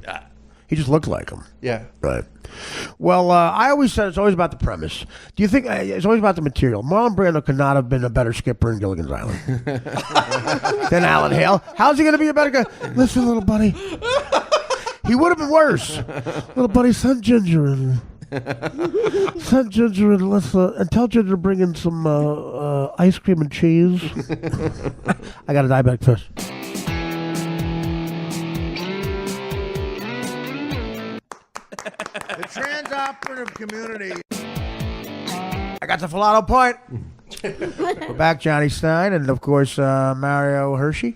He just looked like him. Yeah. Right. Well, I always said it's always about the premise. Do you think it's always about the material? Marlon Brando could not have been a better skipper in Gilligan's Island than Alan Hale. How's he going to be a better guy? Listen, little buddy. He would have been worse. Little buddy, send Ginger in. Send Ginger in. And tell Ginger to bring in some ice cream and cheese. I got a diabetic fish. The trans-operative community. I got the Filato point. We're back, Johnny Stein, and of course, Mario Hershey.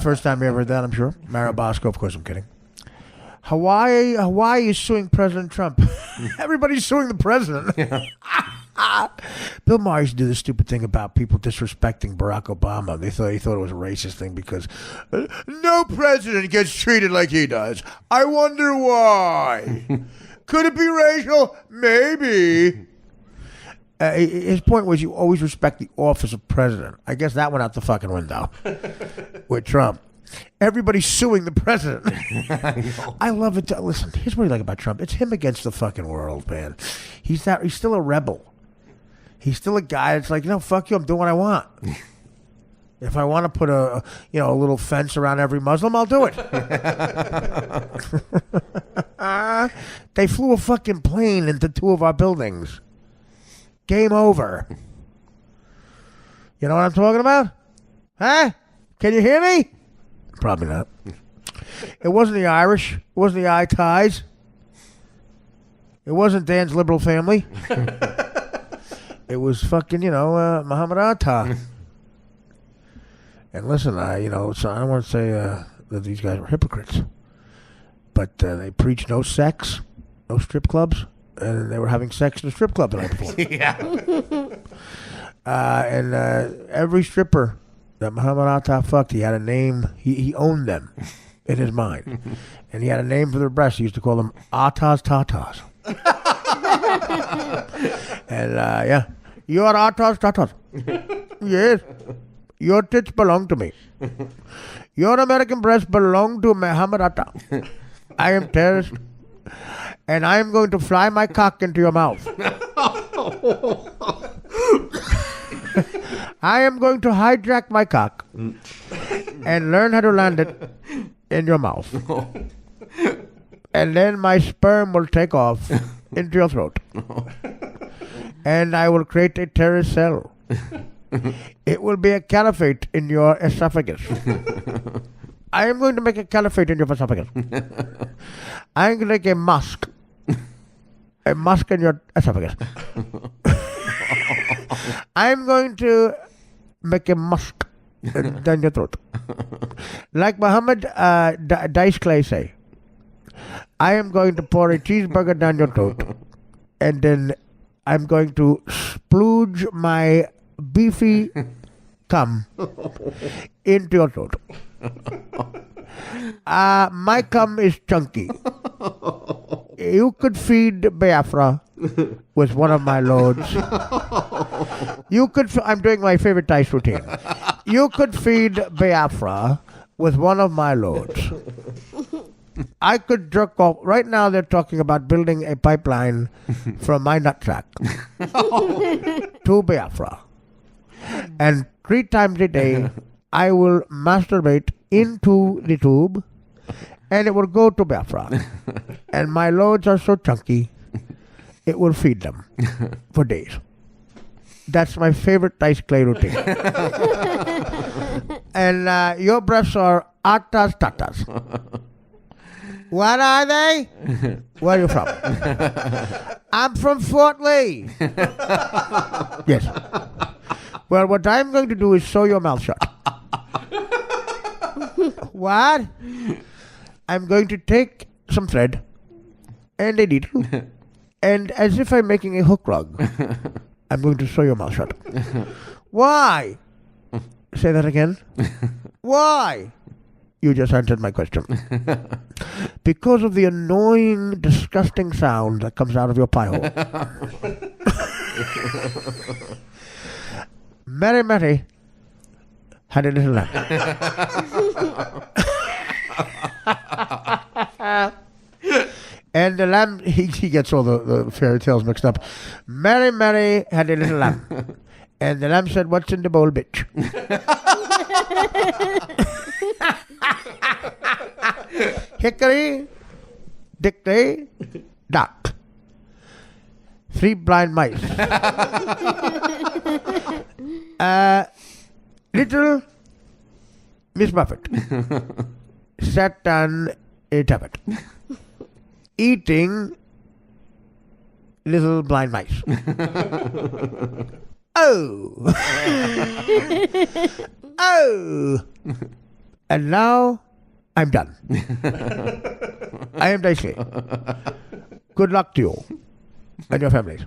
First time you ever heard that, I'm sure. Mario Bosco, of course, I'm kidding. Hawaii is suing President Trump. Everybody's suing the president. Bill Maher used to do this stupid thing about people disrespecting Barack Obama. He thought it was a racist thing because no president gets treated like he does. I wonder why. Could it be racial? Maybe. His point was you always respect the office of president. I guess that went out the fucking window with Trump. Everybody's suing the president. I love it. Listen, here's what I like about Trump. It's him against the fucking world, man. He's still a rebel. He's still a guy that's like, fuck you, I'm doing what I want. If I want to put a little fence around every Muslim, I'll do it. They flew a fucking plane into 2 of our buildings. Game over. You know what I'm talking about? Huh? Can you hear me? Probably not. It wasn't the Irish. It wasn't the I-Ties. It wasn't Dan's liberal family. It was fucking, Muhammad Atta. And listen, so I don't want to say that these guys were hypocrites, but they preached no sex, no strip clubs, and they were having sex in a strip club the night before. Yeah. And every stripper that Muhammad Atta fucked, he had a name. He owned them in his mind. And he had a name for their breasts. He used to call them Atta's Tatas. And, yeah. Your Atta's Tatas. Yes. Your tits belong to me. Your American breasts belong to Muhammad Atta. I am terrorist. And I am going to fly my cock into your mouth. I am going to hijack my cock and learn how to land it in your mouth. And then my sperm will take off into your throat. And I will create a terrorist cell. It will be a caliphate in your esophagus. I am going to make a caliphate in your esophagus. I am going to make a mosque a musk in your esophagus. I'm going to make a musk down your throat. Like Muhammad Dice Clay say, I am going to pour a cheeseburger down your throat, and then I'm going to splooge my beefy cum into your throat. My cum is chunky. You could feed Biafra with one of my loads. You could. I'm doing my favorite dice routine. You could feed Biafra with one of my loads. I could jerk off. Right now, they're talking about building a pipeline from my nutsack to Biafra, and 3 times a day, I will masturbate into the tube, and it will go to Biafra. And my loads are so chunky, it will feed them for days. That's my favorite Dice Clay routine. And your breasts are atas tatas. What are they? Where are you from? I'm from Fort Lee. Yes. Well, what I'm going to do is sew your mouth shut. What? I'm going to take some thread and a needle, and as if I'm making a hook rug, I'm going to sew your mouth shut. Why? Say that again. Why? You just answered my question. Because of the annoying, disgusting sound that comes out of your pie hole. Mary, Mary had a little lamb. And the lamb, he gets all the fairy tales mixed up. Mary, Mary had a little lamb. And the lamb said, "What's in the bowl, bitch?" Hickory, dickory, dock. 3 blind mice. Little Miss Muffet sat on a tuffet, eating little blind mice. Oh! Oh! And now I'm done. I am Dicey. Good luck to you and your families.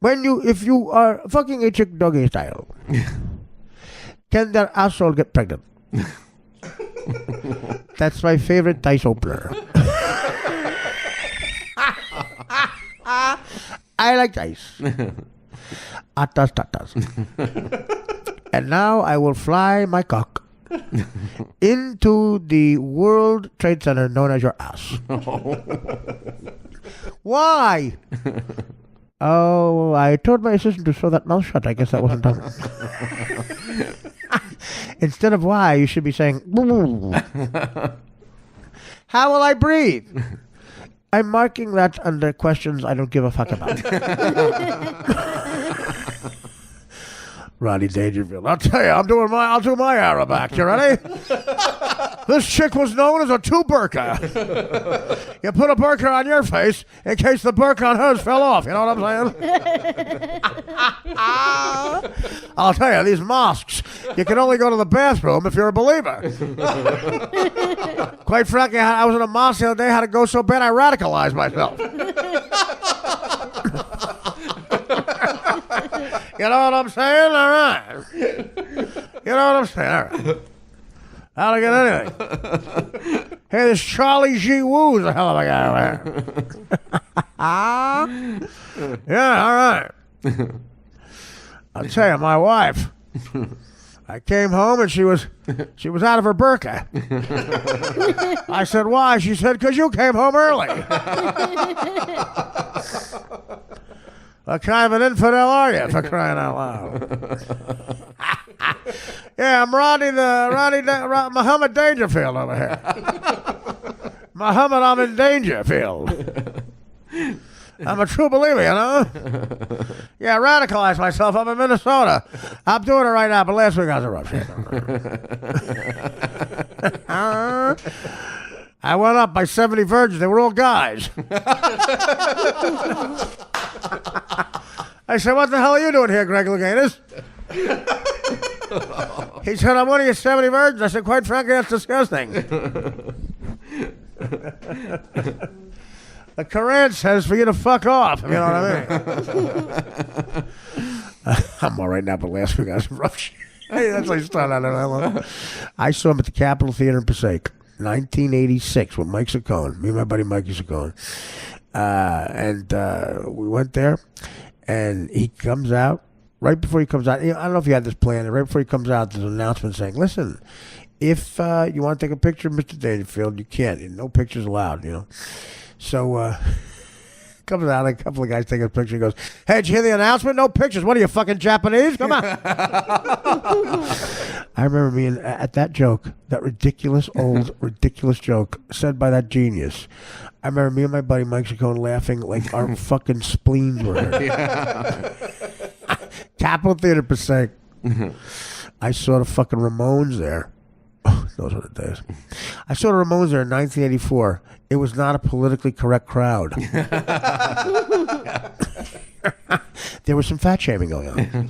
If you are fucking a chick doggy style, can their asshole get pregnant? That's my favorite dice opener. I like dice. Atas tatas. And now I will fly my cock into the World Trade Center known as your ass. Why? Oh, I told my assistant to sew that mouth shut. I guess that wasn't done. Instead of why, you should be saying, how will I breathe? I'm marking that under questions I don't give a fuck about. Rodney Dangerfield. I'll tell you, I'll do my Arab act. You ready? This chick was known as a two-burka. You put a burka on your face in case the burka on hers fell off. You know what I'm saying? I'll tell you, these mosques, you can only go to the bathroom if you're a believer. Quite frankly, I was in a mosque the other day, I had to go so bad I radicalized myself. You know what I'm saying? All right. You know what I'm saying? All right. How to get anything? Hey, this Charlie G. Woo's a hell of a guy over here. Yeah, all right. I'll tell you, my wife, I came home and she was out of her burqa. I said, why? She said, because you came home early. What kind of an infidel are you, for crying out loud? Yeah, I'm Muhammad Dangerfield over here. Muhammad, I'm in Dangerfield. I'm a true believer, you know? Yeah, I radicalized myself up in Minnesota. I'm doing it right now, but last week I was a rough shit. I I went up by 70 virgins. They were all guys. I said, what the hell are you doing here, Greg Louganis? He said, I'm one of your 70 virgins. I said, quite frankly, that's disgusting. The Quran says for you to fuck off. You know what I mean? I'm all right now, but last week I was rough shit. Hey, that's like started out of I saw him at the Capitol Theater in Passaic, 1986, with Mike Saccone. Me and my buddy Mikey Saccone. And we went there, and he comes out. Right before he comes out, I don't know if you had this plan. Right before he comes out, there's an announcement saying, listen, if you want to take a picture of Mr. Dangerfield, you can't. No pictures allowed, So comes out, a couple of guys take a picture. He goes, hey, did you hear the announcement? No pictures. What are you, fucking Japanese? Come on. I remember being at that joke, that ridiculous joke said by that genius. I remember me and my buddy Mike Saccone laughing like our fucking spleens were hurt. Capitol Theater Passaic. I saw the fucking Ramones there. Oh, those were the days. I saw the Ramones there in 1984. It was not a politically correct crowd. There was some fat shaming going on.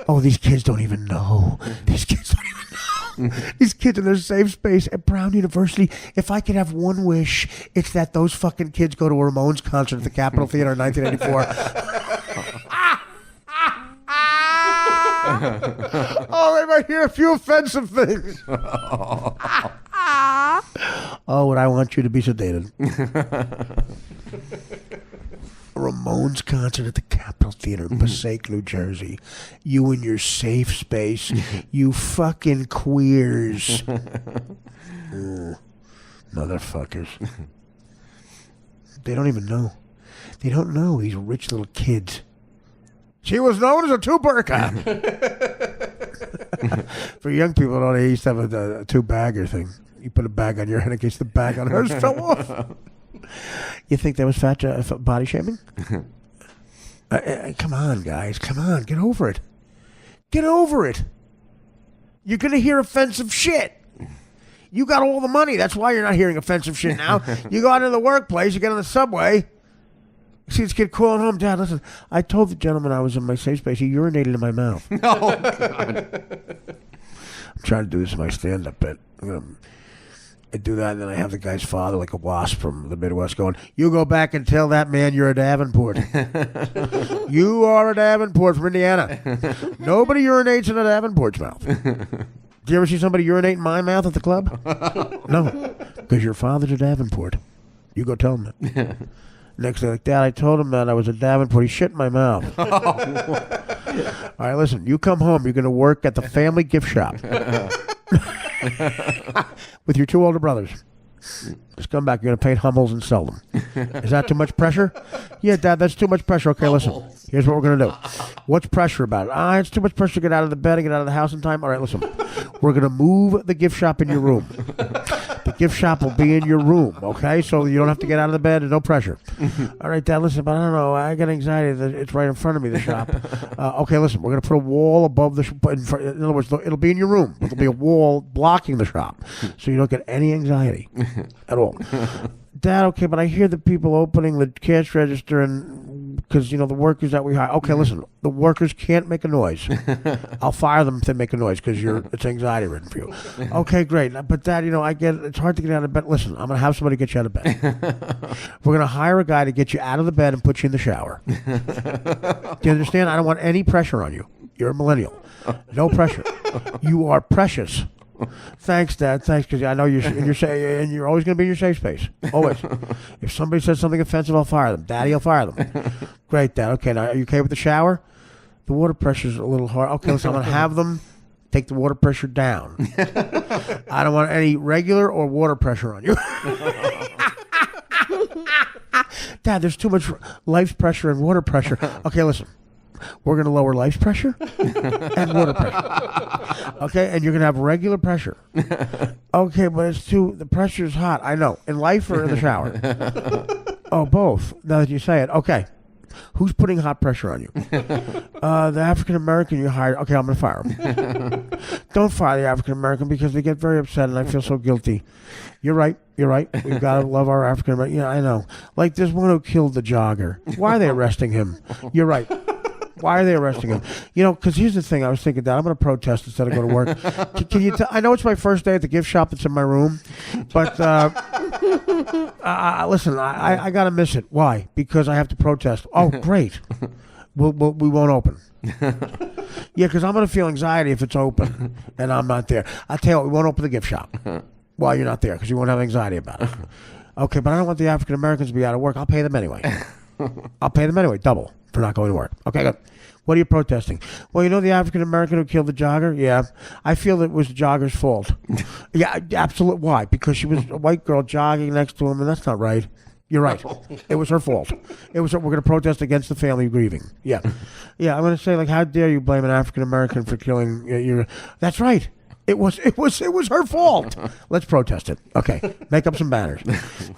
Oh, these kids don't even know. These kids in their safe space at Brown University. If I could have one wish, it's that those fucking kids go to a Ramones concert at the Capitol Theater in 1984. Oh, they might hear a few offensive things. Oh, would I want you to be sedated? A Ramones concert at the Capitol Theater in Passaic, New Jersey. You in your safe space. You fucking queers. Ooh, motherfuckers. They don't even know. They don't know, these rich little kids. She was known as a two-burka. For young people, they used to have a two-bagger thing. You put a bag on your head in case the bag on hers fell off. You think that was fat body shaming? Come on, guys. Come on. Get over it. Get over it. You're going to hear offensive shit. You got all the money. That's why you're not hearing offensive shit now. You go out into the workplace. You get on the subway. You see this kid calling home. Dad, listen, I told the gentleman I was in my safe space. He urinated in my mouth. Oh, God. I'm trying to do this in my stand-up bit. I do that, and then I have the guy's father, like a wasp from the Midwest, going, you go back and tell that man you're a Davenport. You are a Davenport from Indiana. Nobody urinates in a Davenport's mouth. Do you ever see somebody urinate in my mouth at the club? No, because your father's a Davenport. You go tell him that. Next day, like, Dad, I told him that I was a Davenport. He shit in my mouth. All right, listen, you come home. You're going to work at the family gift shop. With your two older brothers. Just come back. You're going to paint Hummels and sell them. Is that too much pressure? Yeah, Dad, that's too much pressure. Okay, listen. Here's what we're going to do. What's pressure about it? It's too much pressure to get out of the bed and get out of the house in time. All right, listen. We're going to move the gift shop in your room. The gift shop will be in your room, okay? So you don't have to get out of the bed and no pressure. All right, Dad, listen, but I don't know. I got anxiety. It's right in front of me, the shop. Okay, listen, we're going to put a wall above the shop. In other words, it'll be in your room. But there'll be a wall blocking the shop so you don't get any anxiety at all. Dad, okay, but I hear the people opening the cash register and because, the workers that we hire. Okay, listen, the workers can't make a noise. I'll fire them if they make a noise because it's anxiety ridden for you. Okay, great. But Dad, I get it's hard to get out of bed. Listen, I'm going to have somebody get you out of bed. We're going to hire a guy to get you out of the bed and put you in the shower. Do you understand? I don't want any pressure on you. You're a millennial. No pressure. You are precious. Thanks, Dad. Thanks, because I know you're always going to be in your safe space. Always. If somebody says something offensive, I'll fire them. Daddy, I'll fire them. Great, Dad. Okay, now are you okay with the shower? The water pressure's a little hard. Okay, so I'm going to have them take the water pressure down. I don't want any regular or water pressure on you. Dad, there's too much life's pressure and water pressure. Okay, listen. We're going to lower life's pressure and water pressure. Okay, and you're going to have regular pressure. Okay, but the pressure is hot. I know. In life or in the shower? Oh, both. Now that you say it. Okay. Who's putting hot pressure on you? The African American you hired. Okay, I'm going to fire him. Don't fire the African American because they get very upset and I feel so guilty. You're right. We've got to love our African American. Yeah, I know. Like there's one who killed the jogger. Why are they arresting him? You're right. Why are they arresting him? Because here's the thing. I was thinking that I'm going to protest instead of go to work. Can you I know it's my first day at the gift shop that's in my room, but listen, I got to miss it. Why? Because I have to protest. Oh, great. We won't open. Yeah, because I'm going to feel anxiety if it's open and I'm not there. I'll tell you what, we won't open the gift shop while you're not there because you won't have anxiety about it. Okay, but I don't want the African Americans to be out of work. I'll pay them anyway. Double for not going to work. Okay, good. What are you protesting? Well, the African American who killed the jogger? Yeah. I feel that it was the jogger's fault. Yeah, absolutely. Why? Because she was a white girl jogging next to him, and that's not right. You're right. It was her fault. We're going to protest against the family grieving. Yeah. Yeah, I'm going to say, like, how dare you blame an African American for killing your... That's right. It was her fault. Let's protest it. Okay, make up some banners.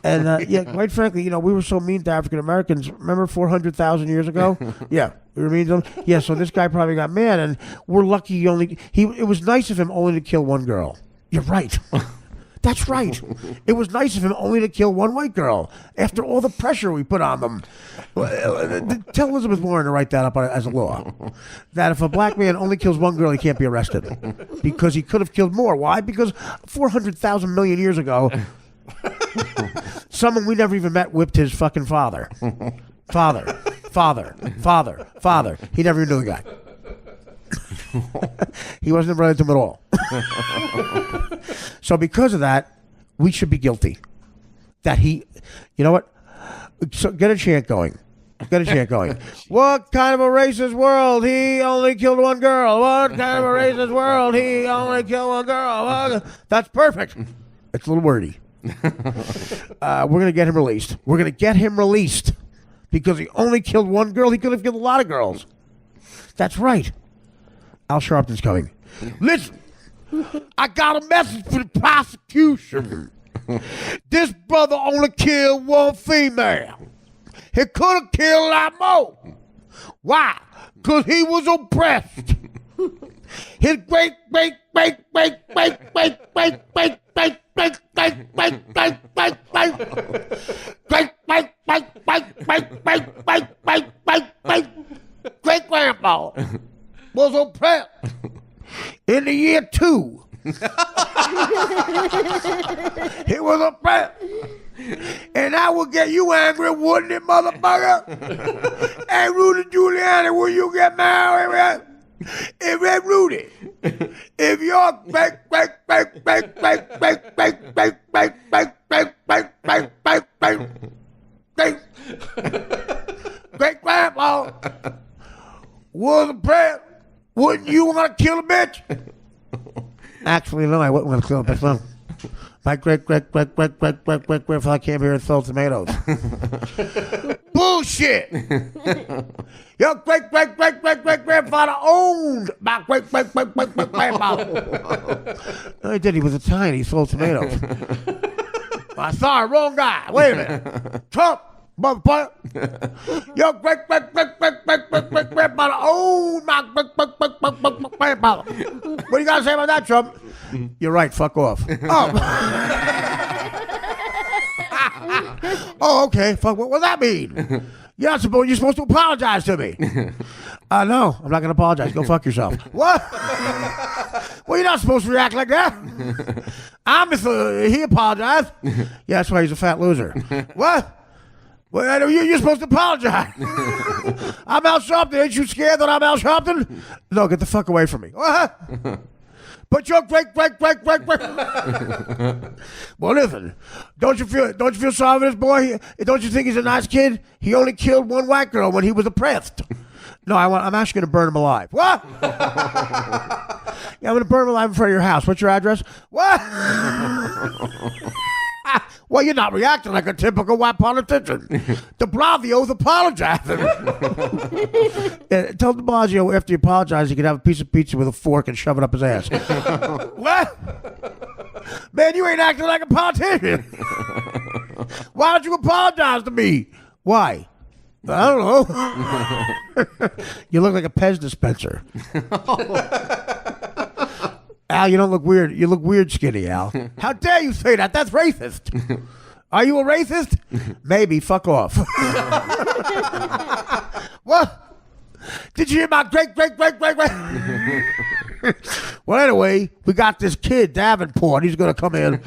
And yeah, quite frankly, we were so mean to African Americans. Remember 400,000 years ago? Yeah, we were mean to them. Yeah, so this guy probably got mad, and we're lucky it was nice of him only to kill one girl. You're right. That's right. It was nice of him only to kill one white girl after all the pressure we put on them. Tell Elizabeth Warren to write that up as a law. That if a black man only kills one girl, he can't be arrested. Because he could have killed more. Why? Because 400,000 million years ago, someone we never even met whipped his fucking father. Father. He never even knew the guy. He wasn't related to him at all. So because of that, we should be guilty. That you know what? So get a chant going. What kind of a racist world? He only killed one girl. What kind of a racist world? He only killed one girl. That's perfect. It's a little wordy. We're going to get him released. Because he only killed one girl. He could have killed a lot of girls. That's right. Al Sharpton's coming. Listen, I got a message for the prosecution. This brother only killed one female. He could have killed a lot more. Why? Because he was oppressed. His great grandpa was oppressed in the year 2. He was oppressed. And I will get you angry, wouldn't it, motherfucker? Hey, Rudy Giuliani, will you get married? If Rudy, if your great grandpa was oppressed, wouldn't you want to kill a bitch? Actually, no, I wouldn't want to kill a bitch. No. My great-great-great-great-great-great-grandfather came here and sold tomatoes. Bullshit! Your great-great-great-great-great-grandfather owned my great-great-great-great-great-grandfather. No, he did. He was Italian. He sold tomatoes. Sorry, wrong guy. Wait a minute. Trump, motherfucker. Your great-great-great-great-great-great-grandfather owned my great-great-great-great-great-grandfather. What do you got to say about that, Trump? You're right. Fuck off. Oh, okay. Fuck. What does that mean? You're supposed to apologize to me. No, I'm not going to apologize. Go fuck yourself. What? Well, you're not supposed to react like that. He apologized. Yeah, that's why he's a fat loser. What? Well, you're supposed to apologize. I'm Al Sharpton. Ain't you scared that I'm Al Sharpton? No, get the fuck away from me. What? But your great. Well, listen. Don't you feel sorry for this boy? Don't you think he's a nice kid? He only killed one white girl when he was oppressed. No, I'm actually going to burn him alive. What? Yeah, I'm going to burn him alive in front of your house. What's your address? What? Well, you're not reacting like a typical white politician. De Blasio's apologizing. Tell De Blasio after you apologize, he can have a piece of pizza with a fork and shove it up his ass. What? Man, you ain't acting like a politician. Why don't you apologize to me? Why? I don't know. You look like a Pez dispenser. Al, you don't look weird. You look weird skinny, Al. How dare you say that? That's racist. Are you a racist? Maybe. Fuck off. What? Did you hear about great? Well, anyway, we got this kid, Davenport. He's going to come in.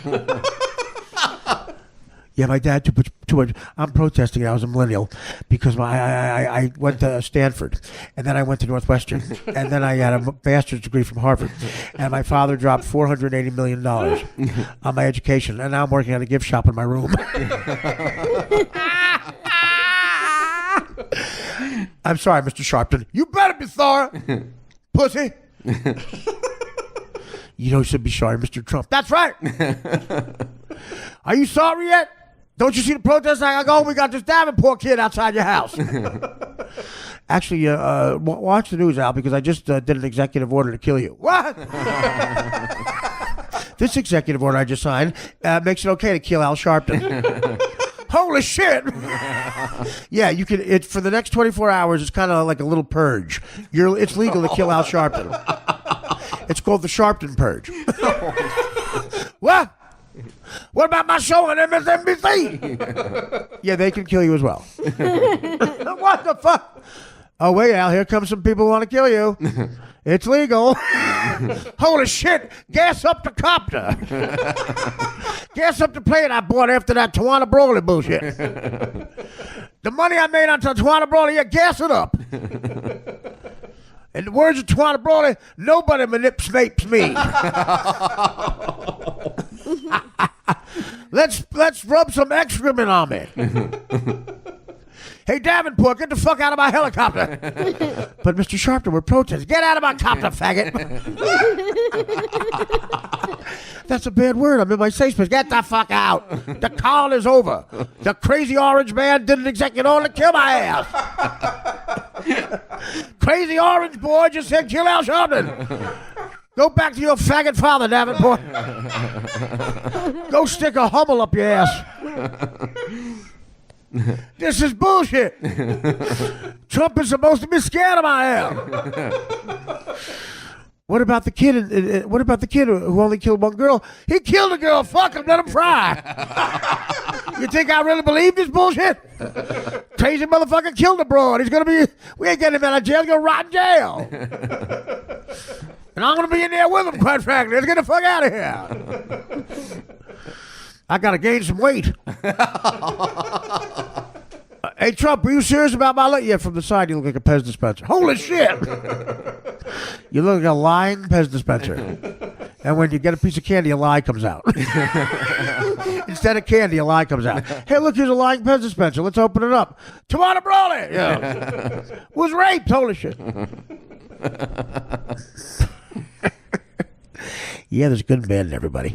Yeah, my dad too much. I'm protesting. I was a millennial because I went to Stanford, and then I went to Northwestern, and then I had a master's degree from Harvard, and my father dropped $480 million on my education, and now I'm working at a gift shop in my room. I'm sorry, Mr. Sharpton. You better be sorry, pussy. You should be sorry, Mr. Trump. That's right. Are you sorry yet? Don't you see the protest I go? We got this Davenport kid outside your house. Actually, watch the news, Al, because I just did an executive order to kill you. What? This executive order I just signed makes it okay to kill Al Sharpton. Holy shit! Yeah, you can. It for the next 24 hours. It's kind of like a little purge. It's legal to kill Al Sharpton. It's called the Sharpton purge. What? What about my show on MSNBC? Yeah, they can kill you as well. What the fuck? Oh, wait, Al, here comes some people who want to kill you. It's legal. Holy shit. Gas up the copter. Gas up the plane I bought after that Tawana Broly bullshit. The money I made on Tawana Broly, yeah, gas it up. In the words of Tawana Broly, nobody manipulates me. Let's rub some excrement on me. Hey, Davenport, get the fuck out of my helicopter. But, Mr. Sharpton, we're protesting. Get out of my copter, faggot. That's a bad word. I'm in my safe space. Get the fuck out. The call is over. The crazy orange man did an executive order to kill my ass. Crazy orange boy just said kill Al Sharpton. Go back to your faggot father, Davenport. Go stick a Hummel up your ass. This is bullshit. Trump is supposed to be scared of my ass. What about the kid? What about the kid who only killed one girl? He killed a girl. Fuck him. Let him fry. You think I really believe this bullshit? Crazy motherfucker killed a broad. He's gonna be. We ain't getting him out of jail. He's gonna rot in jail. And I'm gonna be in there with him. Quite frankly, let's get the fuck out of here. I gotta gain some weight. Hey, Trump, are you serious about my look? Yeah, from the side, you look like a Pez dispenser. Holy shit! You look like a lying Pez dispenser. And when you get a piece of candy, a lie comes out. Instead of candy, a lie comes out. Hey, look, here's a lying Pez dispenser. Let's open it up. Tawana Broly! Yeah. Was raped. Holy shit. Yeah, there's good and bad in everybody.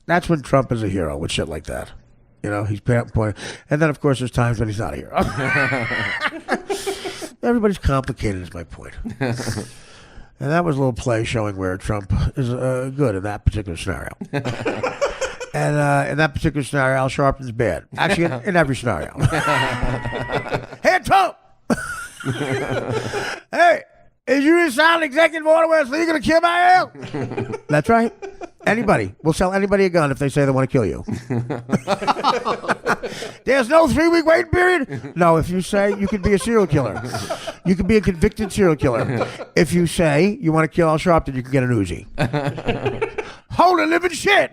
That's when Trump is a hero with shit like that. He's point. And then, of course, there's times when he's not a hero. Everybody's complicated is my point. And that was a little play showing where Trump is good in that particular scenario. And in that particular scenario, Al Sharpton's bad. Actually, in every scenario. Hey, Trump! Hey, is you sign an executive order where it's legal to kill my ass? That's right. Anybody. We'll sell anybody a gun if they say they want to kill you. There's no 3-week waiting period? No, if you say you can be a serial killer. You can be a convicted serial killer. If you say you want to kill Al Sharpton, you can get an Uzi. Holy living shit!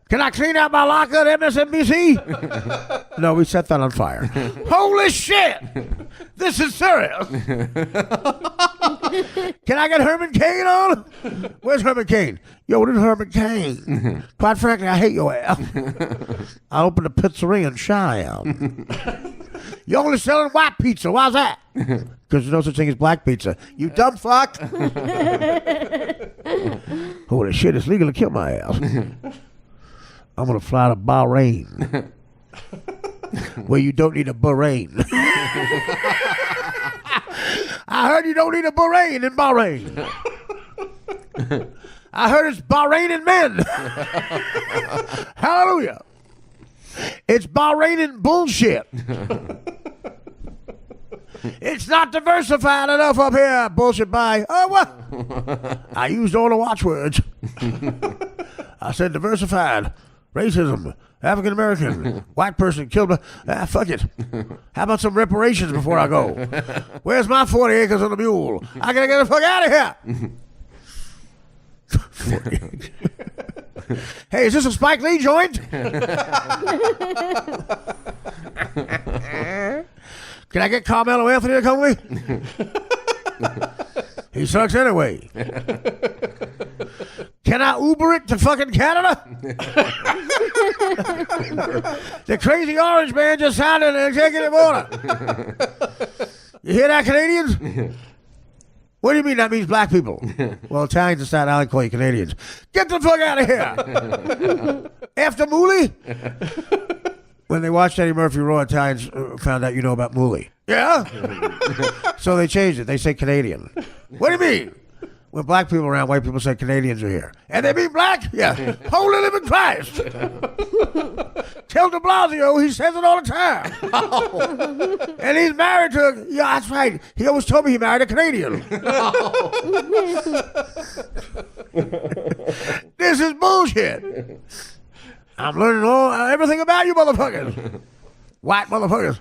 Can I clean out my locker at MSNBC? No, we set that on fire. Holy shit! This is serious. Can I get Herman Cain on? Where's Herman Cain? Yo, what is Herman Cain? Quite frankly, I hate your ass. I opened a pizzeria in Cheyenne. You only selling white pizza. Why's that? Because there's no such thing as black pizza. You dumb fuck. Holy shit, it's legal to kill my ass. I'm going to fly to Bahrain. Where you don't need a Bahrain. I heard you don't need a Bahrain in Bahrain. I heard it's Bahrainian men. Hallelujah. It's Bahrainian bullshit. It's not diversified enough up here. Bullshit by. Oh, what? I used all the watchwords. I said diversified. Racism. African American. White person killed by. Fuck it. How about some reparations before I go? Where's my 40 acres on the mule? I gotta get the fuck out of here. 40 acres. Hey, is this a Spike Lee joint? Can I get Carmelo Anthony to come with me? He sucks anyway. Can I Uber it to fucking Canada? The Crazy Orange Man just signed an executive order. You hear that, Canadians? What do you mean that means black people? Well, Italians in Staten Island call you Canadians. Get the fuck out of here. After Mooley? When they watched Eddie Murphy Raw, Italians found out you know about Mooley. Yeah? So they changed it. They say Canadian. What do you mean? When black people are around, white people say Canadians are here. And they mean black? Yeah. Holy living Christ. Tell de Blasio he says it all the time. And he's married to, yeah, that's right. He always told me he married a Canadian. This is bullshit. I'm learning everything about you motherfuckers. White motherfuckers.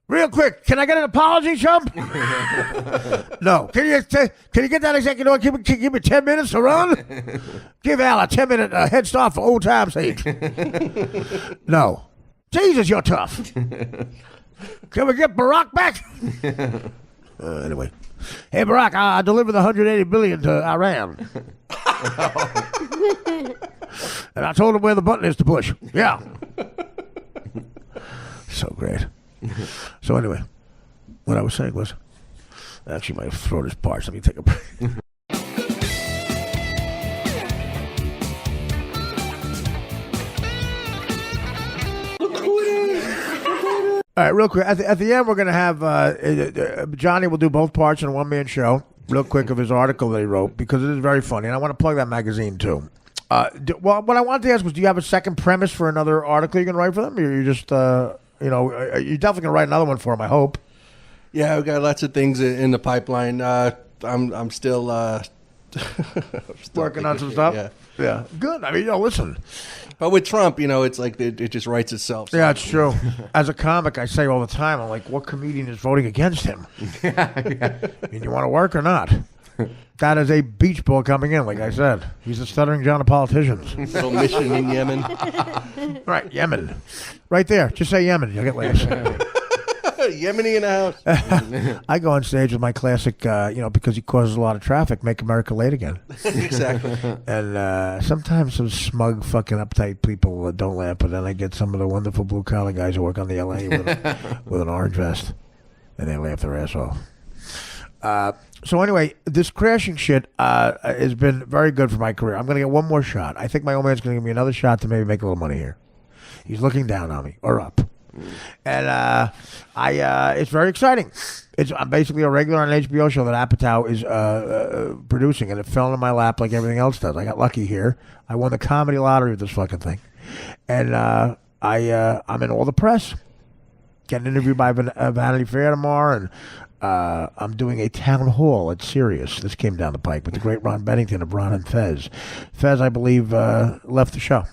Real quick, can I get an apology, chump? No. Can you get that executive order? Give me 10 minutes to run? Give Al a 10-minute head start for old time's sake. No. Jesus, you're tough. Can we get Barack back? Anyway. Hey, Barack, I delivered the $180 billion to Iran. And I told him where the button is to push. Yeah. So great. So anyway, what I was saying was, actually my throat is parched. Let me take a break. All right, real quick. At the end, we're going to have Johnny will do both parts in a one-man show, real quick, of his article that he wrote, because it is very funny, and I want to plug that magazine, too. Well, what I wanted to ask was, do you have a second premise for another article you're going to write for them? Or you just, you're definitely going to write another one for them, I hope. Yeah, I've got lots of things in the pipeline. I'm still working on some stuff. Yeah, good. I mean, listen. But with Trump, it's like it just writes itself. So. Yeah, it's true. As a comic, I say all the time, I'm like, what comedian is voting against him? I mean, you want to work or not? That is a beach ball coming in, like I said. He's a stuttering John of politicians. Little mission in Yemen. Right, Yemen. Right there. Just say Yemen. You'll get laughs. Yemeni in the house. I go on stage with my classic, because he causes a lot of traffic, Make America Late Again. Exactly. And sometimes some smug, fucking uptight people don't laugh, but then I get some of the wonderful blue-collar guys who work on the LA with an orange vest, and they laugh their ass off. So anyway, this crashing shit has been very good for my career. I'm going to get one more shot. I think my old man's going to give me another shot to maybe make a little money here. He's looking down on me, or up. And it's very exciting. I'm basically a regular on an HBO show that Apatow is producing, and it fell into my lap like everything else does. I got lucky here. I won the comedy lottery with this fucking thing. And I'm in all the press. Getting interviewed by Vanity Fair tomorrow, and I'm doing a town hall at Sirius. This came down the pike with the great Ron Bennington of Ron and Fez. Fez, I believe, left the show.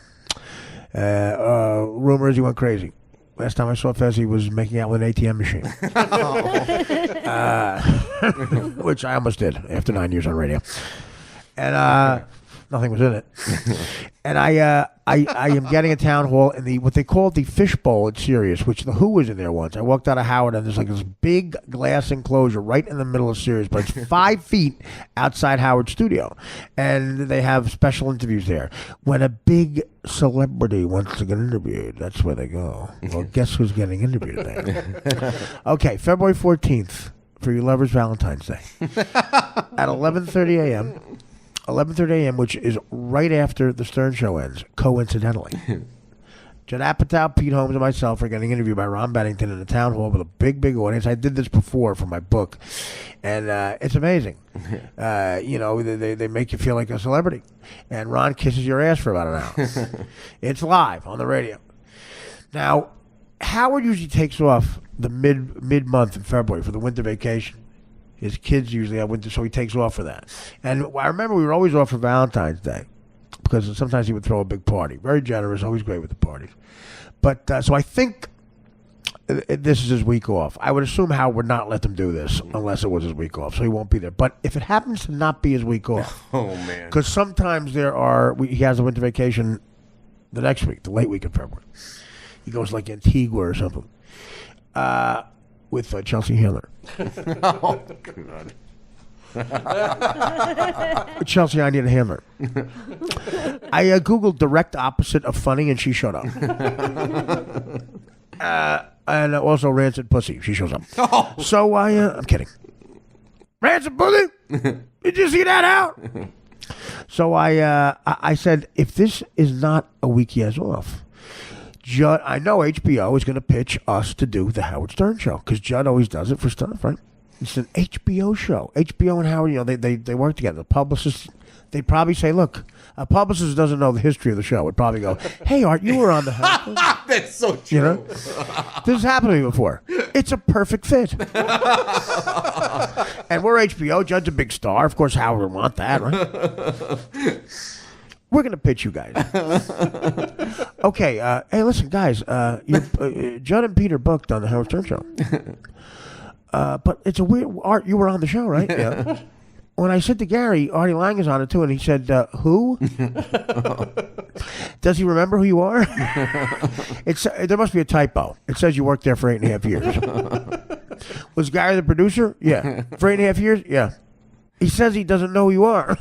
Rumor is he went crazy. Last time I saw Fez, he was making out with an ATM machine. Which I almost did after 9 years on radio. And nothing was in it. And I am getting a town hall in what they call the Fishbowl at Sirius, which the Who was in there once. I walked out of Howard, and there's like this big glass enclosure right in the middle of Sirius, but it's 5 feet outside Howard's studio. And they have special interviews there. When a big celebrity wants to get interviewed, that's where they go. Well, guess who's getting interviewed there? Okay, February 14th, for your lovers' Valentine's Day. At 11:30 a.m., 11:30 a.m., which is right after the Stern Show ends, coincidentally. Judd Apatow, Pete Holmes, and myself are getting interviewed by Ron Bennington in a town hall with a big audience. I did this before for my book, and it's amazing. They make you feel like a celebrity, and Ron kisses your ass for about an hour. It's live on the radio. Now, Howard usually takes off the mid-month in February for the winter vacation. His kids usually have winter, so he takes off for that. And I remember we were always off for Valentine's Day because sometimes he would throw a big party. Very generous, always great with the parties. But so I think this is his week off. I would assume Howard would not let them do this unless it was his week off, so he won't be there. But if it happens to not be his week off, Oh, man. because sometimes he has a winter vacation the next week, the late week in February. He goes like Antigua or something with Chelsea Handler. Oh, God. Chelsea, I need a handler. I Googled direct opposite of funny, and she showed up. And also rancid pussy. She shows up. Oh. So I'm kidding. Rancid pussy? Did you see that out? So I said, if this is not a week he has off, Judd, I know HBO is going to pitch us to do the Howard Stern show because Judd always does it for stuff, right? It's an HBO show. HBO and Howard, they work together. The publicists, they probably say, look, a publicist doesn't know the history of the show. Would probably go, hey, Art, you were on the Howard. That's so true. You know? This has happened to me before. It's a perfect fit. And we're HBO. Judd's a big star. Of course, Howard would want that, right? We're going to pitch you guys. Okay. Hey, listen, guys. Judd and Peter booked on the Howard Stern show. But it's a weird... Art, you were on the show, right? Yeah. When I said to Gary, Artie Lang is on it too, and he said, who? Does he remember who you are? There must be a typo. It says you worked there for 8.5 years. Was Gary the producer? Yeah. For 8.5 years? Yeah. He says he doesn't know who you are.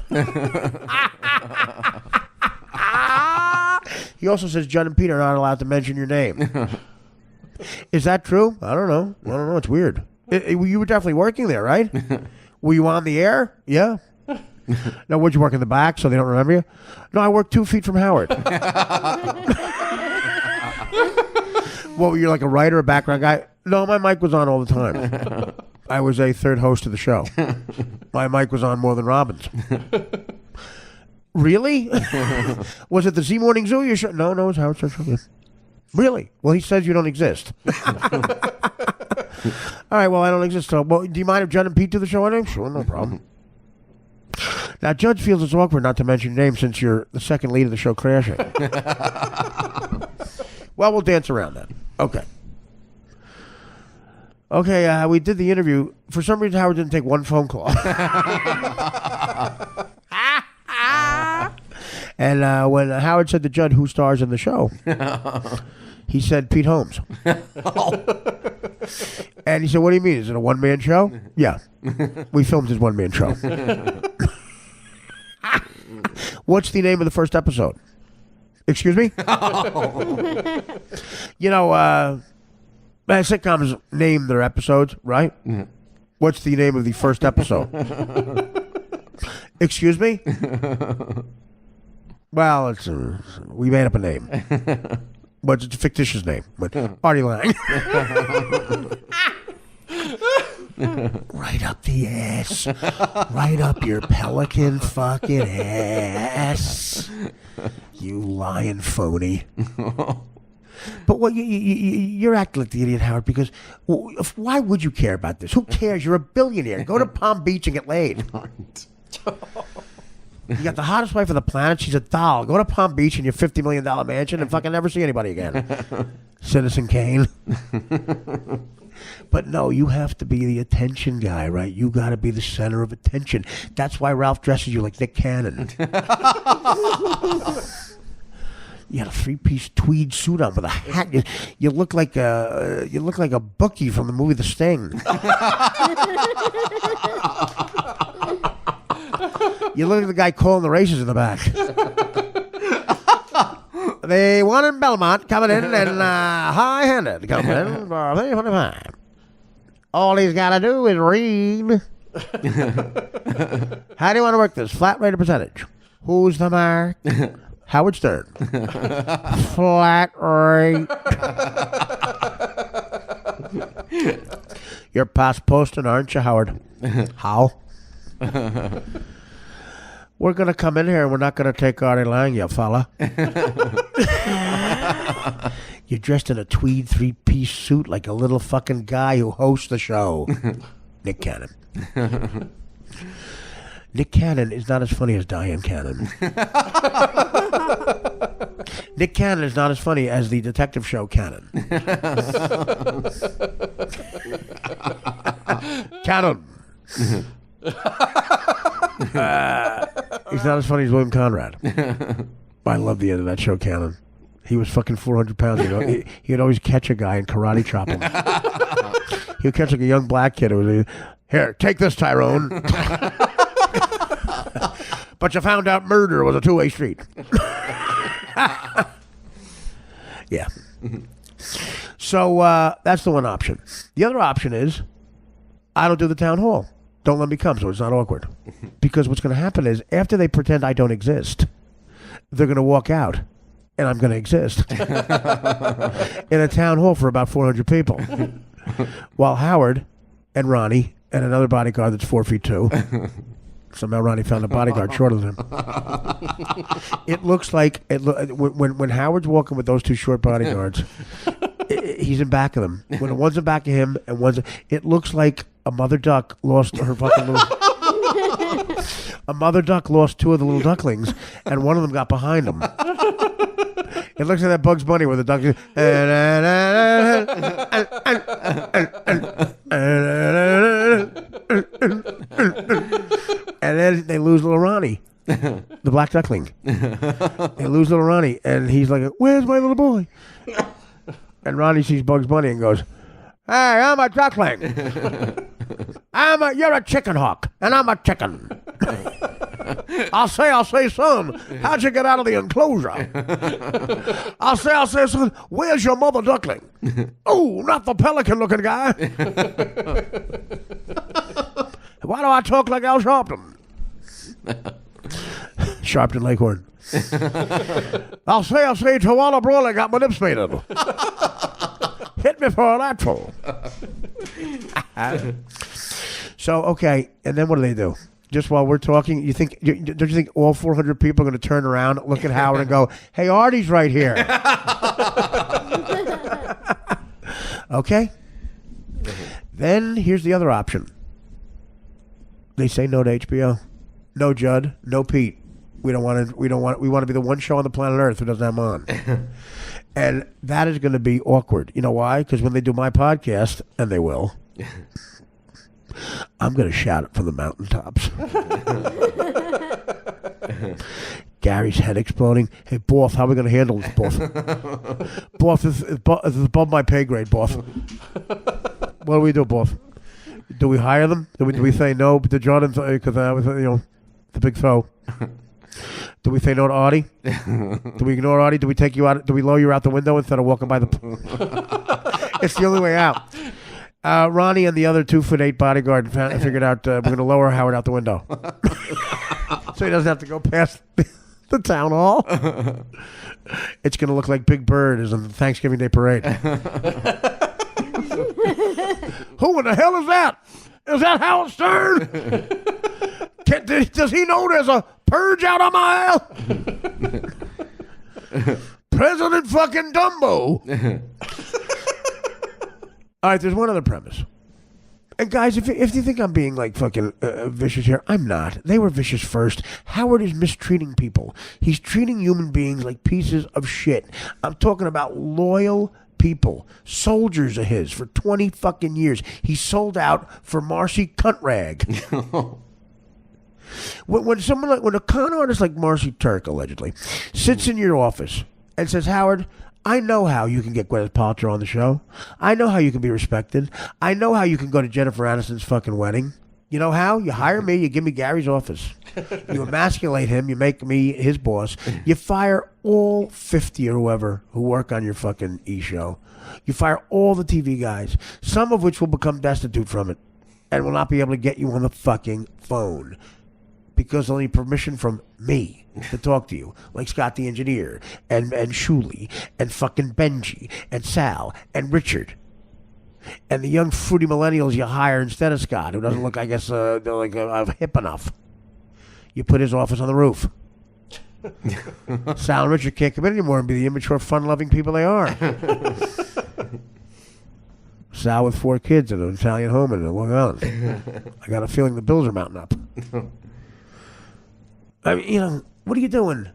He also says Judd and Peter are not allowed to mention your name. Is that true? I don't know. It's weird. You were definitely working there, right? Were you on the air? Yeah. Now, would you work in the back so they don't remember you? No, I work 2 feet from Howard. Well, you're like a writer, a background guy? No, my mic was on all the time. I was a third host of the show. My mic was on more than Robin's. Really? Was it the Z Morning Zoo? You show? No, it's Howard Stern show. Really? Well, he says you don't exist. All right, well, I don't exist. So, well, do you mind if Judd and Pete do the show anyway? Sure, no problem. Now, Judd feels it's awkward not to mention your name since you're the second lead of the show, Crashing. Well, we'll dance around that. Okay. Okay, we did the interview. For some reason, Howard didn't take one phone call. And when Howard said to Judd, who stars in the show? He said Pete Holmes. And he said, what do you mean? Is it a one-man show? Yeah. We filmed his one-man show. What's the name of the first episode? Excuse me? Sitcoms name their episodes, right? Mm-hmm. What's the name of the first episode? Excuse me? Well, we made up a name. But it's a fictitious name. But Artie Lang. Right up the ass. Right up your pelican fucking ass. You lying phony. But you're acting like the idiot, Howard, because why would you care about this? Who cares? You're a billionaire. Go to Palm Beach and get laid. You got the hottest wife on the planet. She's a doll. Go to Palm Beach in your $50 million mansion and fucking never see anybody again. Citizen Kane. But no, you have to be the attention guy, right? You got to be the center of attention. That's why Ralph dresses you like Nick Cannon. You had a 3-piece tweed suit on with a hat. You look like a bookie from the movie The Sting. You look at the guy calling the races in the back. The one in Belmont coming in and high-handed coming in for 325. All he's got to do is read. How do you want to work this? Flat rate or percentage? Who's the mark? Howard Stern. Flat rate. You're past posting, aren't you, Howard? How? We're going to come in here and we're not going to take Artie Lang, you fella. You're dressed in a tweed three-piece suit like a little fucking guy who hosts the show. Nick Cannon. Nick Cannon is not as funny as Diane Cannon. Nick Cannon is not as funny as the detective show Cannon. Cannon. He's not as funny as William Conrad. I love the end of that show, Cannon. He was fucking 400 pounds. You know? He'd always catch a guy and karate chop him. He'd catch like a young black kid. It was here, take this, Tyrone. But you found out murder was a two-way street. Yeah. So that's the one option. The other option is I don't do the town hall. Don't let me come so it's not awkward. Because what's going to happen is after they pretend I don't exist, they're going to walk out and I'm going to exist in a town hall for about 400 people. While Howard and Ronnie and another bodyguard that's 4'2". Somehow Ronnie found a bodyguard shorter than him. It looks like when Howard's walking with those two short bodyguards, he's in back of them. When one's in back of him and it looks like a mother duck lost her fucking little. A mother duck lost two of the little ducklings, and one of them got behind him. It looks like that Bugs Bunny where the duck is, and then they lose little Ronnie, the black duckling. They lose little Ronnie, and he's like, "Where's my little boy?" And Ronnie sees Bugs Bunny and goes, "Hey, I'm a duckling. You're a chicken hawk, and I'm a chicken." I'll say, son, how'd you get out of the enclosure? I'll say, son, where's your mother duckling? Oh, not the pelican-looking guy. Why do I talk like Al Sharpton? Sharpton Leghorn. I'll say, Tawala Brawley got my lips mated. Hit me for a lateral. So, okay, and then what do they do? Just while we're talking, don't you think all 400 people are going to turn around, look at Howard, and go, "Hey, Artie's right here." Okay. Then here's the other option. They say no to HBO, no Judd, no Pete. We want to be the one show on the planet Earth who doesn't have them on. And that is going to be awkward. You know why? Because when they do my podcast, and they will, I'm going to shout it from the mountaintops. Gary's head exploding. Hey, Boff, how are we going to handle this, Boff? Boff, this is above my pay grade, Boff. What do we do, Boff? Do we hire them? Do we say no to Jordan? Because the big throw. Do we say no to Artie? Do we ignore Artie? Do we take you out? Do we lower you out the window instead of walking by the? It's the only way out. Ronnie and the other 2'8" bodyguard figured out we're going to lower Howard out the window, so he doesn't have to go past the town hall. It's going to look like Big Bird is in the Thanksgiving Day parade. Who in the hell is that? Is that Howard Stern? Does he know there's a purge out on my aisle? President fucking Dumbo. All right, there's one other premise. And guys, if you think I'm being like fucking vicious here, I'm not. They were vicious first. Howard is mistreating people. He's treating human beings like pieces of shit. I'm talking about loyal people, soldiers of his for 20 fucking years. He sold out for Marcy Cuntrag. When a con artist like Marcy Turk, allegedly, sits in your office and says, "Howard, I know how you can get Gwyneth Paltrow on the show. I know how you can be respected. I know how you can go to Jennifer Aniston's fucking wedding. You know how? You hire me, you give me Gary's office. You emasculate him, you make me his boss. You fire all 50 or whoever who work on your fucking E-show. You fire all the TV guys, some of which will become destitute from it and will not be able to get you on the fucking phone. because they'll need permission from me to talk to you, like Scott the engineer, and Shuley, and fucking Benji, and Sal, and Richard. And the young fruity millennials you hire instead of Scott, who doesn't look, I guess, hip enough. You put his office on the roof. Sal and Richard can't come in anymore and be the immature, fun-loving people they are. Sal with 4 kids and an Italian home and a Long Island. I got a feeling the bills are mounting up. I mean, what are you doing?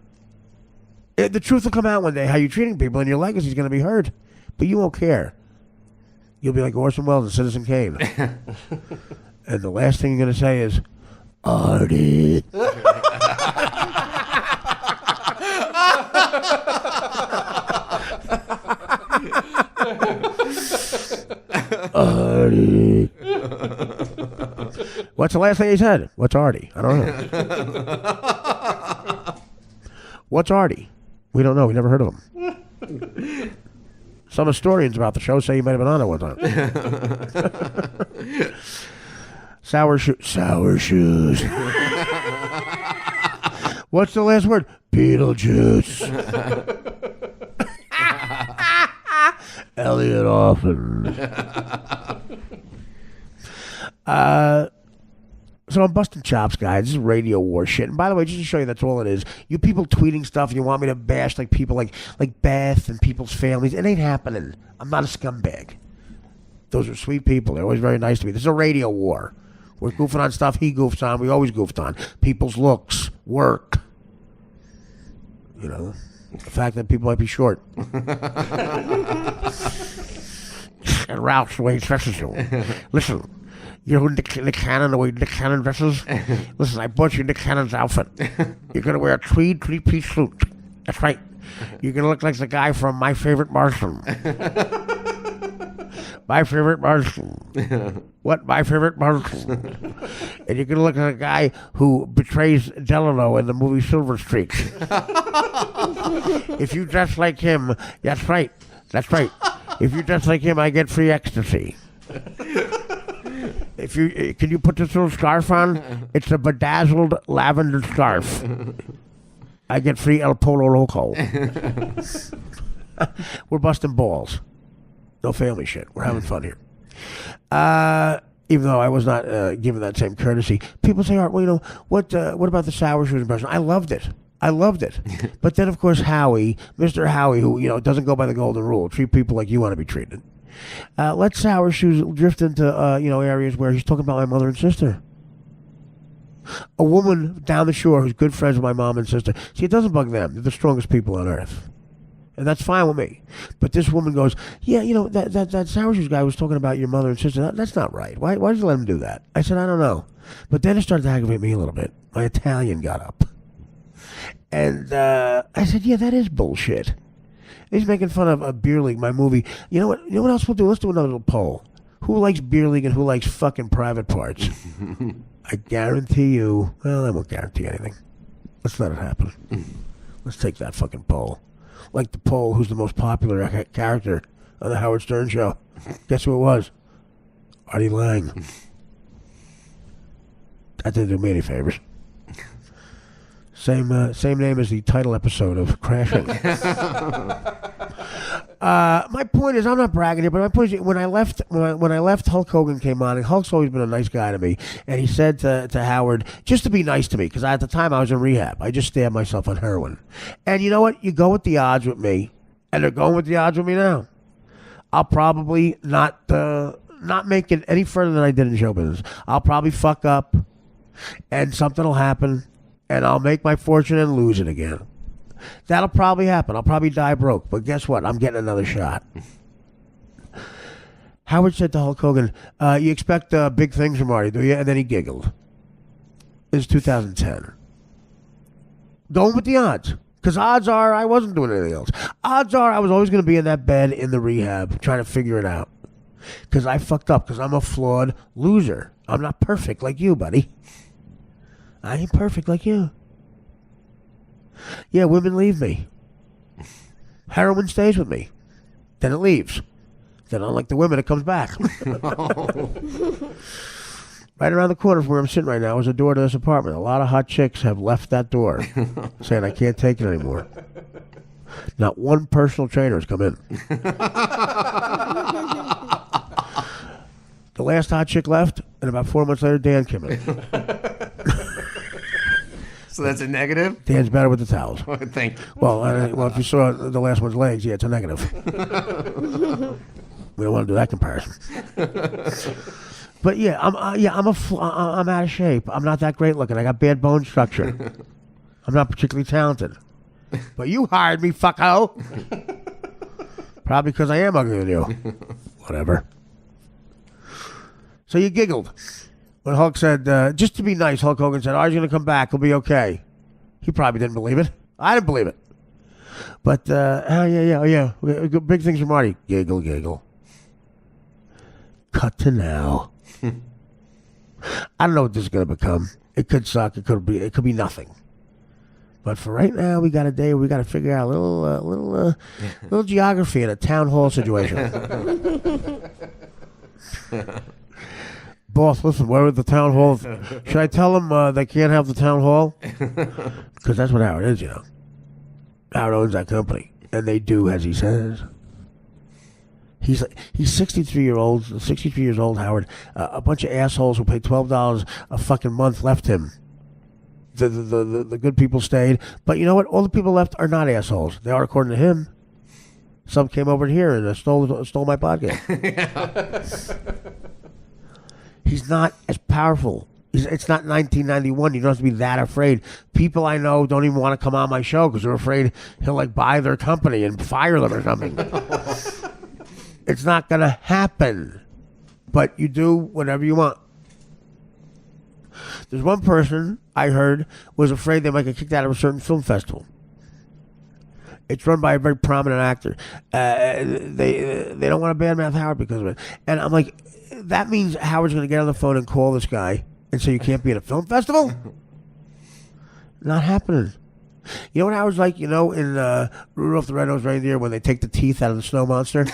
The truth will come out one day, how you're treating people, and your legacy's going to be hurt. But you won't care. You'll be like Orson Welles and Citizen Kane. And the last thing you're going to say is, Artie. Artie. What's the last thing he said? What's Artie? I don't know. What's Artie? We don't know. We never heard of him. Some historians about the show say he might have been on it one time. Sour shoes. What's the last word? Beetlejuice. Elliot Orphan. So I'm busting chops, guys. This is radio war shit. And by the way, just to show you that's all it is. You people tweeting stuff, you want me to bash like people like Beth and people's families. It ain't happening. I'm not a scumbag. Those are sweet people. They're always very nice to me. This is a radio war. We're goofing on stuff he goofs on. We always goofed on. People's looks, work. You know, the fact that people might be short. And Ralph's the way he dresses you. Listen. You know Nick Cannon, the way Nick Cannon dresses? Listen, I bought you Nick Cannon's outfit. You're going to wear a tweed 3-piece suit. That's right. You're going to look like the guy from My Favorite Martian. My Favorite Martian. What? My Favorite Martian. And you're going to look like a guy who betrays Delano in the movie Silver Streak. If you dress like him, that's right. That's right. If you dress like him, I get free ecstasy. Can you put this little scarf on? It's a bedazzled lavender scarf. I get free El Polo Loco. We're busting balls. No family shit. We're having fun here. Even though I was not given that same courtesy, people say, "Art, well, you know, what about the sour shoes impression?" I loved it. But then, of course, Howie, Mr. Howie, who doesn't go by the golden rule, treat people like you want to be treated. Let Sour Shoes drift into areas where he's talking about my mother and sister. A woman down the shore who's good friends with my mom and sister. See, it doesn't bug them. They're the strongest people on earth. And that's fine with me. But this woman goes, yeah, that Sour Shoes guy was talking about your mother and sister. That's not right. Why did you let him do that? I said, I don't know. But then it started to aggravate me a little bit. My Italian got up. And I said, yeah, that is bullshit. He's making fun of Beer League, my movie. You know what else we'll do? Let's do another little poll. Who likes Beer League and who likes fucking private parts? I guarantee you. Well, I won't guarantee anything. Let's let it happen. Let's take that fucking poll. Like the poll, who's the most popular character on the Howard Stern show? Guess who it was? Artie Lang. That didn't do me any favors. Same name as the title episode of Crashing. My point is, I'm not bragging here, but my point is, when I left, Hulk Hogan came on, and Hulk's always been a nice guy to me, and he said to Howard, just to be nice to me, because at the time I was in rehab. I just stabbed myself on heroin. And you know what? You go with the odds with me, and they're going with the odds with me now. I'll probably not make it any further than I did in show business. I'll probably fuck up, and something will happen, and I'll make my fortune and lose it again. That'll probably happen. I'll probably die broke. But guess what? I'm getting another shot. Howard said to Hulk Hogan, you expect big things from Artie, do you? And then he giggled. It was 2010. Going with the odds. Because odds are I wasn't doing anything else. Odds are I was always going to be in that bed in the rehab trying to figure it out. Because I fucked up. Because I'm a flawed loser. I'm not perfect like you, buddy. I ain't perfect like you. Yeah, women leave me. Heroin stays with me. Then it leaves. Then unlike the women, it comes back. Right around the corner from where I'm sitting right now is a door to this apartment. A lot of hot chicks have left that door saying, I can't take it anymore. Not one personal trainer has come in. The last hot chick left, and about 4 months later, Dan came in. So that's a negative? Dan's better with the towels. Thank you. Well, if you saw the last one's legs, yeah, it's a negative. We don't want to do that comparison. But yeah, I'm out of shape. I'm not that great looking. I got bad bone structure. I'm not particularly talented. But you hired me, fucko. Probably because I am uglier than you. Whatever. So you giggled when Hulk said, just to be nice, Hulk Hogan said, oh, he's going to come back. He'll be okay. He probably didn't believe it. I didn't believe it. But, yeah. Big things from Marty. Giggle, giggle. Cut to now. I don't know what this is going to become. It could suck. It could be nothing. But for right now, we got a day where we got to figure out a little geography in a town hall situation. Boss, listen, where are the town hall? Should I tell them they can't have the town hall? Because that's what Howard is, you know. Howard owns that company, and they do as he says. He's 63 years old, Howard. A bunch of assholes who pay $12 a fucking month left him. The good people stayed, but you know what? All the people left are not assholes. They are, according to him. Some came over here and stole my podcast. He's not as powerful. It's not 1991. You don't have to be that afraid. People I know don't even want to come on my show because they're afraid he'll like buy their company and fire them or something. It's not going to happen. But you do whatever you want. There's one person I heard was afraid they might get kicked out of a certain film festival. It's run by a very prominent actor. They don't want to badmouth Howard because of it. And I'm like, that means Howard's going to get on the phone and call this guy and say you can't be at a film festival? Not happening. You know what Howard's like, you know, in Rudolph the Red-Nosed Reindeer when they take the teeth out of the snow monster?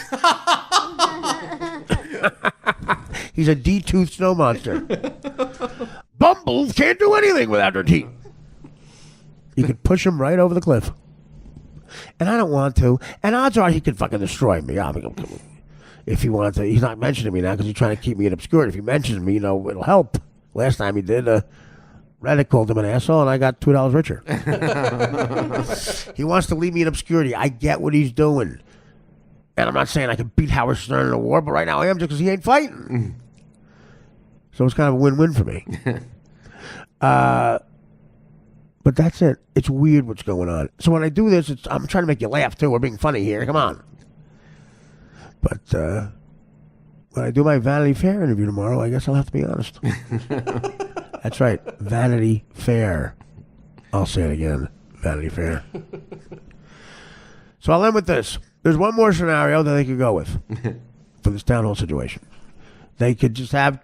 He's a D-toothed snow monster. Bumbles can't do anything without their teeth. You could push him right over the cliff. And I don't want to. And odds are he could fucking destroy me. If he wanted to. He's not mentioning me now because he's trying to keep me in obscurity. If he mentions me, you know, it'll help. Last time he did, Reddit called him an asshole, and I got $2 richer. He wants to leave me in obscurity. I get what he's doing. And I'm not saying I can beat Howard Stern in a war, but right now I am just because he ain't fighting. So it's kind of a win-win for me. But that's it. It's weird what's going on. So when I do this, I'm trying to make you laugh, too. We're being funny here. Come on. But when I do my Vanity Fair interview tomorrow, I guess I'll have to be honest. That's right. Vanity Fair. I'll say it again. Vanity Fair. So I'll end with this. There's one more scenario that they could go with for this town hall situation. They could just have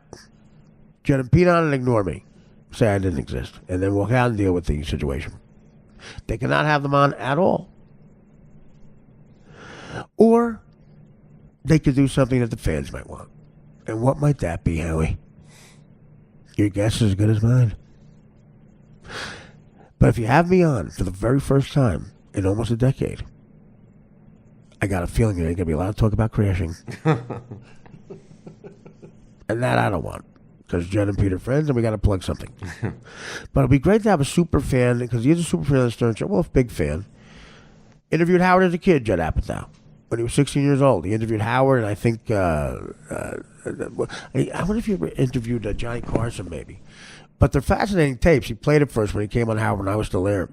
Jen and Pete on and ignore me. Say I didn't exist. And then walk out and deal with the situation. They cannot have them on at all. Or they could do something that the fans might want. And what might that be, Howie? Your guess is as good as mine. But if you have me on for the very first time in almost a decade, I got a feeling there ain't going to be a lot of talk about crashing. And that I don't want. Because Jen and Pete are friends and we got to plug something. But it'd be great to have a super fan, because he's a super fan of the Stern Show. Well, a big fan. Interviewed Howard as a kid, Judd Apatow. When he was 16 years old. He interviewed Howard, and I think, I wonder if he ever interviewed Johnny Carson, maybe. But they're fascinating tapes. He played it first when he came on Howard when I was still there.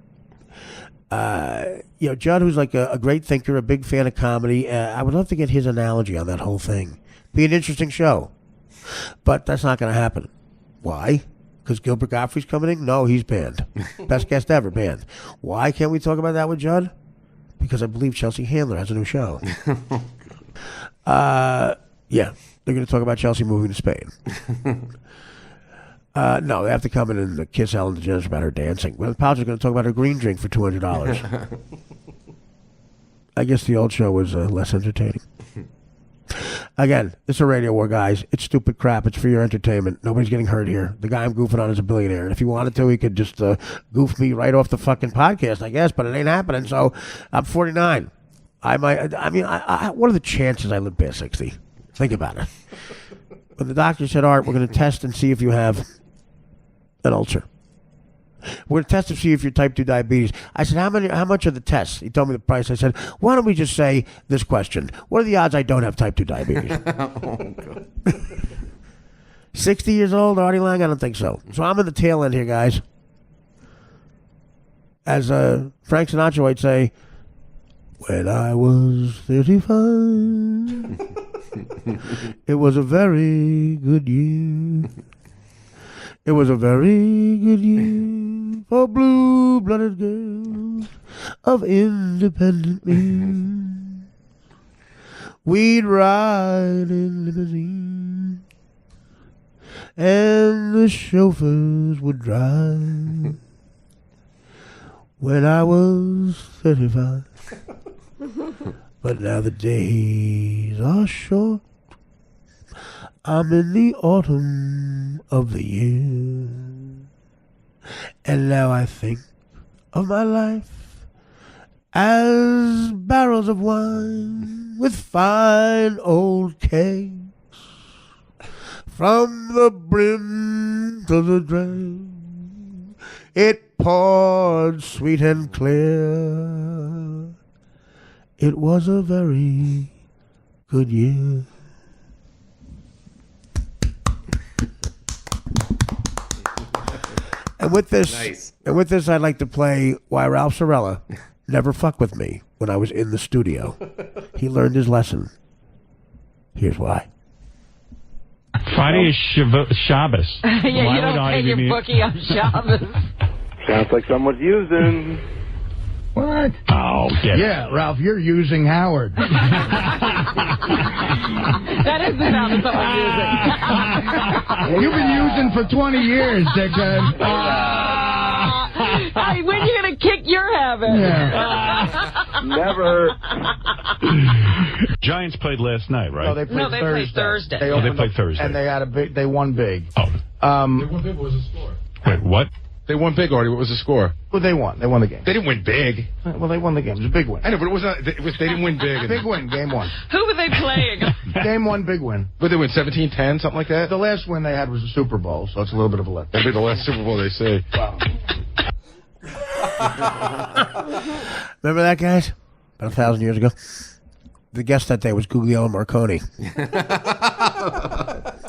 You know, Judd, who's like a great thinker, a big fan of comedy. I would love to get his analogy on that whole thing. Be an interesting show. But that's not going to happen. Why? Because Gilbert Gottfried's coming in? No, he's banned. Best guest ever, banned. Why can't we talk about that with Judd? Because I believe Chelsea Handler has a new show. Yeah, they're going to talk about Chelsea moving to Spain. No, they have to come in and kiss Ellen DeGeneres about her dancing. Well, the Powers are going to talk about her green drink for $200. I guess the old show was less entertaining. Again, this is a radio war, guys. It's stupid crap. It's for your entertainment. Nobody's getting hurt here. The guy I'm goofing on is a billionaire. And if he wanted to, he could just goof me right off the fucking podcast, I guess. But it ain't happening. So I'm 49. What are the chances I live past 60? Think about it. But the doctor said, Art, we're going to test and see if you have an ulcer. We're going to test to see if you're type 2 diabetes. I said, how much are the tests? He told me the price. I said, why don't we just say this question? What are the odds I don't have type 2 diabetes? 60 years old, Artie Lang? I don't think so. So I'm in the tail end here, guys. As Frank Sinatra would say, when I was 35, it was a very good year. It was a very good year for blue-blooded girls of independent men. We'd ride in limousines, and the chauffeurs would drive. When I was 35, but now the days are short. I'm in the autumn of the year, and now I think of my life as barrels of wine with fine old kegs, from the brim to the drain. It poured sweet and clear. It was a very good year. And with this, I'd like to play Why Ralph Sorella Never Fuck With Me when I was in the studio. He learned his lesson. Here's why. Friday is Shabbos. Yeah, you don't pay your bookie on Shabbos. Sounds like someone's using. What? Oh, yeah, Ralph, you're using Howard. That is the sound of someone using. You've been using for 20 years, dickhead. Hey, when are you going to kick your habit? Yeah. Never. Giants played last night, right? No, they played Thursday. They played Thursday. And they won big. Oh. They won big. What was the score? Wait, what? They won big, Artie. What was the score? Well, they won. They won the game. They didn't win big. Well, they won the game. It was a big win. I know, but it was not. They didn't win big. Big win. Game one. Who were they playing? Game one, big win. But they win 17-10, something like that? The last win they had was the Super Bowl, so it's a little bit of a letdown. That'll be the last Super Bowl, they say. Wow. Remember that, guys? About 1,000 years ago? The guest that day was Guglielmo Marconi.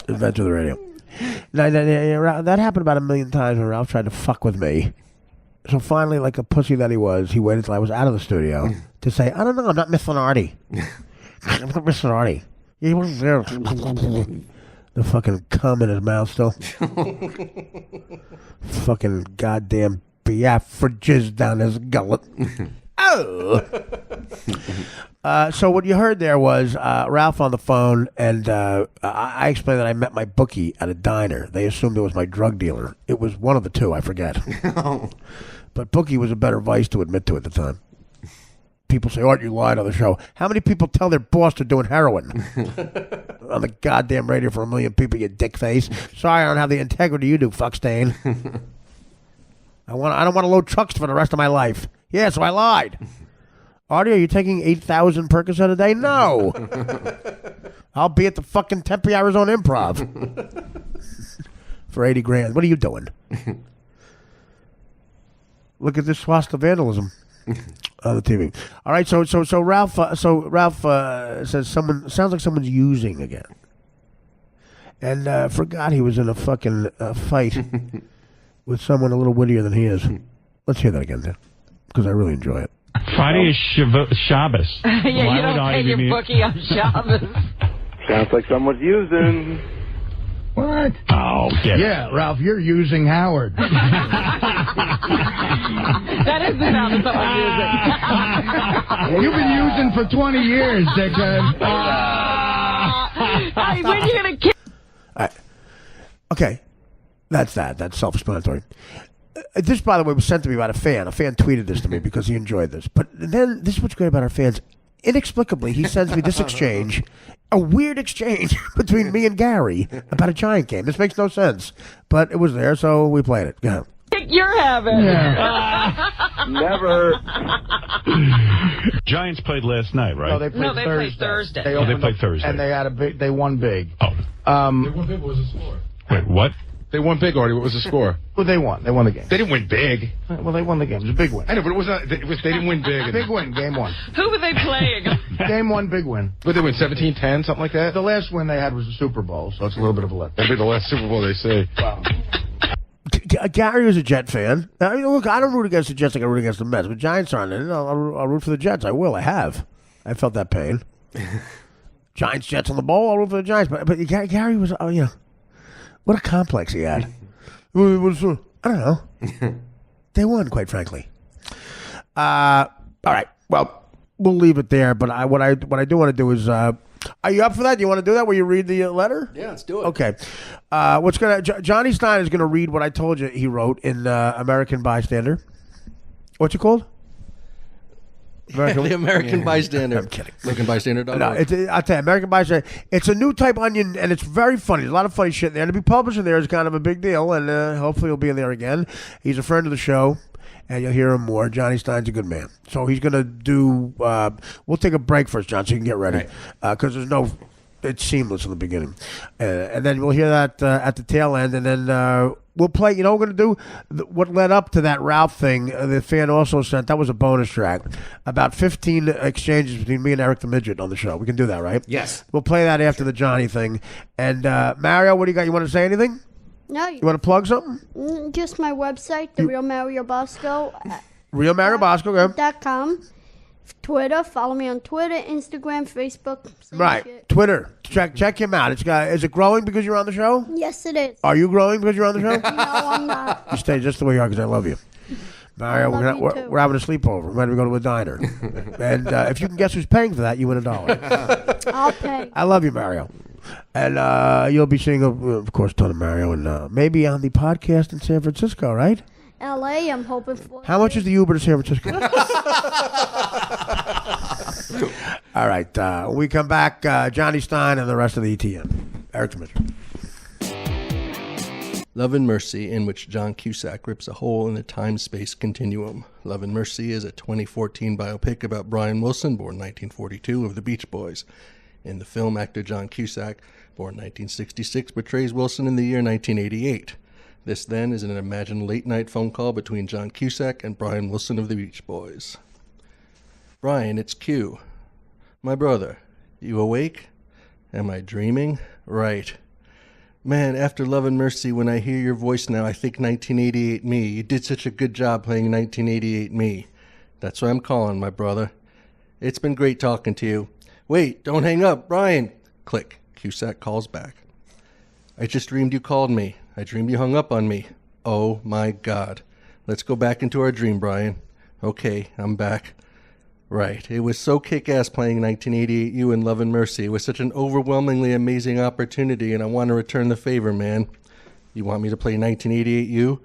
Inventor of the radio. That happened about 1 million times when Ralph tried to fuck with me. So finally, like a pussy that he was, he waited till I was out of the studio to say, I don't know, I'm not missing Artie. I'm not missing Artie. He wasn't there. The fucking cum in his mouth still. Fucking goddamn Biafra jizz down his gullet. Oh! So what you heard there was Ralph on the phone, and I explained that I met my bookie at a diner. They assumed it was my drug dealer. It was one of the two, I forget. But bookie was a better vice to admit to at the time. People say, Art, you lied on the show. How many people tell their boss they're doing heroin? On the goddamn radio for 1 million people, you dick face. Sorry, I don't have the integrity you do, fuckstain. I don't want to load trucks for the rest of my life. Yeah, so I lied. Artie, are you taking 8,000 Percocet a day? No. I'll be at the fucking Tempe, Arizona Improv for 80 grand. What are you doing? Look at this swastika vandalism on the TV. All right, so Ralph says sounds like someone's using again, and forgot he was in a fucking fight with someone a little wittier than he is. Let's hear that again, then, because I really enjoy it. Friday is Shabbos. Yeah, you don't pay your bookie on Shabbos. Sounds like someone's using. What? Oh, yeah, Ralph, you're using Howard. That is the sound of someone using. You've been using for 20 years, dickhead. Hey, when are you going to kick? Okay, that's that. That's self-explanatory. This, by the way, was sent to me by a fan. A fan tweeted this to me because he enjoyed this. But then, this is what's great about our fans. Inexplicably, he sends me this exchange a weird exchange between me and Gary about a Giant game. This makes no sense, but it was there, so we played it. Yeah. You're having. Never. Giants played last night, right? No, they played played Thursday. They played Thursday. And they had they won big. Oh. They won big. What was the score? Wait, what? They won big already. What was the score? Well, they won. They won the game. They didn't win big. Well, they won the game. It was a big win. I know, but it was not. They didn't win big. Big win. Game one. Who were they playing? Game one, big win. But they win 17-10, something like that. The last win they had was the Super Bowl, so it's a little bit of a letdown. That'll be the last Super Bowl they say. Wow. Gary was a Jet fan. I mean, look, I don't root against the Jets like I root against the Mets, but Giants aren't in it. I'll root for the Jets. I will. I have. I felt that pain. Giants, Jets on the bowl. I'll root for the Giants. But Gary was, what a complex he had. It was, I don't know. They won, quite frankly. All right. Well, we'll leave it there. But what I do want to do is, are you up for that? Do you want to do that where you read the letter? Yeah, let's do it. Okay. Johnny Stein is gonna read what I told you he wrote in American Bystander. What's it called? The American Bystander. I'm kidding. AmericanBystander.org. No, I'll tell you, American Bystander. It's a new type onion, and it's very funny. There's a lot of funny shit in there. And to be published in there is kind of a big deal, and hopefully he'll be in there again. He's a friend of the show, and you'll hear him more. Johnny Stein's a good man. So he's going to do, we'll take a break first, John, so you can get ready. Because there's no, it's seamless in the beginning. And then we'll hear that at the tail end, and then we'll play, you know what we're going to do? What led up to that Ralph thing, the fan also sent, that was a bonus track, about 15 exchanges between me and Eric the Midget on the show. We can do that, right? Yes. We'll play that after the Johnny thing. And Mario, what do you got? You want to say anything? No, You want to plug something? just my website, the Real Mario Bosco. Real Mario Bosco, go. .com. Twitter, follow me on Twitter, Instagram, Facebook. Same Right. shit. Twitter. Check him out. Is it growing because you're on the show? Yes, it is. Are you growing because you're on the show? No, I'm not. You stay just the way you are because I love you. Mario, I love you too. we're having a sleepover. We're going to go to a diner. And if you can guess who's paying for that, you win $1. I'll pay. I love you, Mario. And you'll be seeing, of course, a ton of Mario. And maybe on the podcast in San Francisco, right? LA, I'm hoping for. How much is the Uber to San Francisco? All right. When we come back, Johnny Stein and the rest of the ETN. Eric Mitchell. Love and Mercy, in which John Cusack rips a hole in the time-space continuum. Love and Mercy is a 2014 biopic about Brian Wilson, born 1942, of the Beach Boys. In the film, actor John Cusack, born 1966, portrays Wilson in the year 1988. This, then, is an imagined late-night phone call between John Cusack and Brian Wilson of the Beach Boys. Brian, it's Q. My brother, you awake? Am I dreaming? Right. Man, after Love and Mercy, when I hear your voice now, I think 1988 me. You did such a good job playing 1988 me. That's why I'm calling, my brother. It's been great talking to you. Wait, don't hang up, Brian. Click. Cusack calls back. I just dreamed you called me. I dreamed you hung up on me. Oh my God. Let's go back into our dream, Brian. Okay, I'm back. Right. It was so kick-ass playing 1988 you in Love and Mercy. It was such an overwhelmingly amazing opportunity, and I want to return the favor, man. You want me to play 1988 you?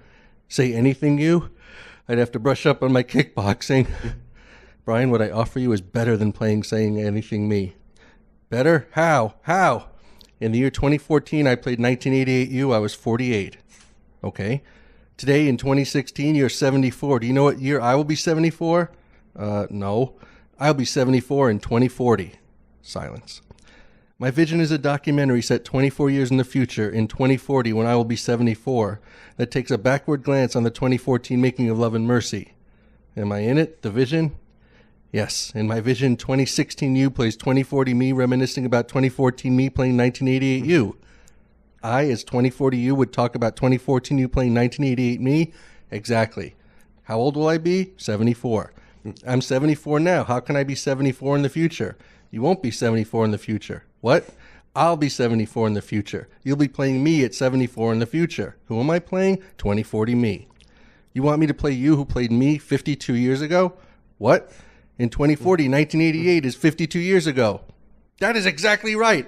Say anything you? I'd have to brush up on my kickboxing. Brian, what I offer you is better than playing Saying Anything me. Better? How? How? In the year 2014, I played 1988 you. I was 48. Okay. Today, in 2016, you're 74. Do you know what year I will be 74? No. I'll be 74 in 2040. Silence. My vision is a documentary set 24 years in the future, in 2040, when I will be 74, that takes a backward glance on the 2014 making of Love and Mercy. Am I in it? The vision? Yes. In my vision, 2016 you plays 2040 me, reminiscing about 2014 me playing 1988 you. I, as 2040 you, would talk about 2014 you playing 1988 me? Exactly. How old will I be? 74. I'm 74 now. How can I be 74 in the future? You won't be 74 in the future. What? I'll be 74 in the future. You'll be playing me at 74 in the future. Who am I playing? 2040 me. You want me to play you who played me 52 years ago? What? In 2040, 1988 is 52 years ago. That is exactly right.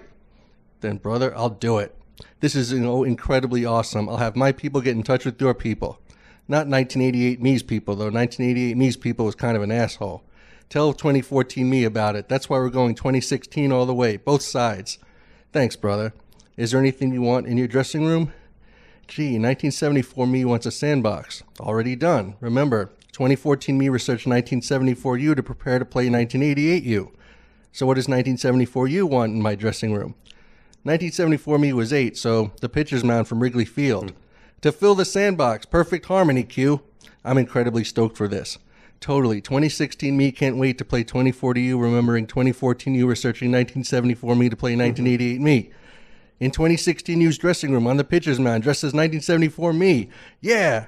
Then, brother, I'll do it. This is incredibly awesome. I'll have my people get in touch with your people. Not 1988 me's people, though. 1988 me's people was kind of an asshole. Tell 2014 me about it. That's why we're going 2016 all the way, both sides. Thanks, brother. Is there anything you want in your dressing room? Gee, 1974 me wants a sandbox. Already done. Remember, 2014 me researched 1974 you to prepare to play 1988 you. So what does 1974 you want in my dressing room? 1974 me was 8, so the pitcher's mound from Wrigley Field. To fill the sandbox, perfect harmony, Q. I'm incredibly stoked for this. Totally. 2016 me can't wait to play 2040 you, remembering 2014 you researching 1974 me to play 1988 me. In 2016 you's dressing room on the pitcher's mound, dressed as 1974 me. Yeah!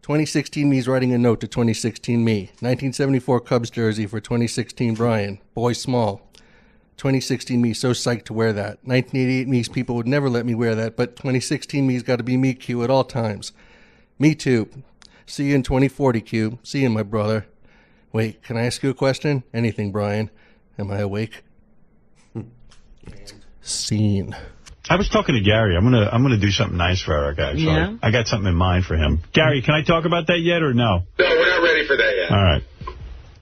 2016 me's writing a note to 2016 me. 1974 Cubs jersey for 2016 Brian. Boy small. 2016 me so psyched to wear that. 1988 me's people would never let me wear that, but 2016 me's got to be me, Q, at all times. Me too. See you in 2040, Q. See you, my brother. Wait, can I ask you a question? Anything, Brian. Am I awake? Scene. I was talking to Gary. I'm gonna do something nice for Eric, actually. Yeah? I got something in mind for him. Gary, can I talk about that yet or no? No, we're not ready for that yet. All right.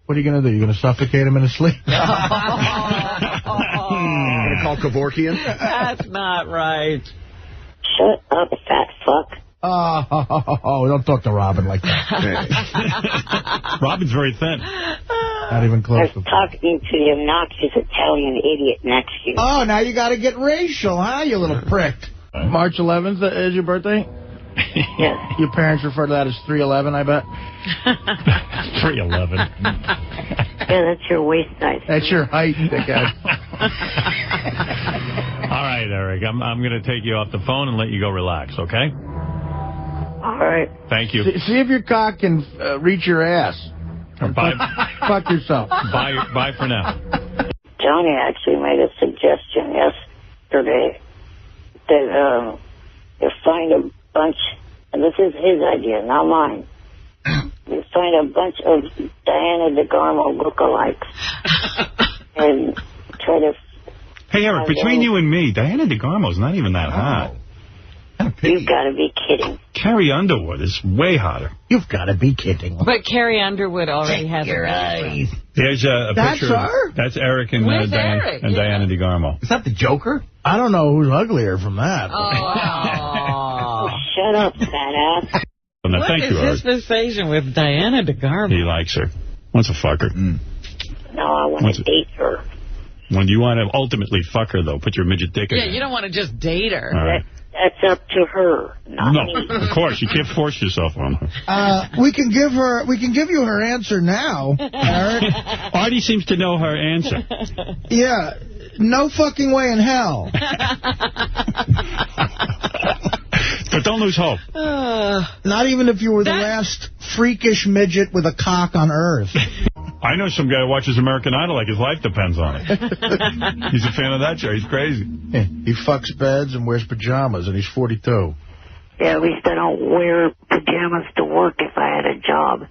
What are you going to do? You going to suffocate him in his sleep? Gonna call Kevorkian? That's not right. Shut up, fat fuck. Oh, don't talk to Robin like that. Robin's very thin. Not even close I was talking to the obnoxious Italian idiot next to you. Oh, now you got to get racial, huh, you little prick? March 11th is your birthday? Yes. Your parents refer to that as 311, I bet? 311. Yeah, that's your waist size. That's your height, dickhead. All right, Eric. I'm going to take you off the phone and let you go relax, okay? All right. Thank you. See if your cock can reach your ass. Bye. Fuck yourself. Bye for now. Johnny actually made a suggestion yesterday that you find a bunch, and this is his idea, not mine. You find a bunch of Diana DeGarmo lookalikes and try to... Hey, Eric, between you and me, Diana DeGarmo's not even that hot. You've got to be kidding. Carrie Underwood is way hotter. You've got to be kidding. But Carrie Underwood already has a boyfriend. There's a That's picture. her? That's Eric and, Where's Diana, Eric? and Yeah. Diana DeGarmo. Is that the Joker? I don't know who's uglier from that. Oh. Shut up, fat ass. No, What thank is you, Eric. his sensation with Diana DeGarmo? He likes her. Wants to fuck her. No, I want What's to it? date her. When you want to ultimately fuck her, though, put your midget dick in Yeah, her. you don't want to just date her. All right. That's up to her, not No, me. of course. You can't force yourself on her. We can give you her answer now, Eric. Artie seems to know her answer. Yeah, no fucking way in hell. But don't lose hope. Not even if you were the last freakish midget with a cock on Earth. I know some guy who watches American Idol like his life depends on it. He's a fan of that show. He's crazy. He fucks beds and wears pajamas, and he's 42. Yeah, at least I don't wear pajamas to work if I had a job.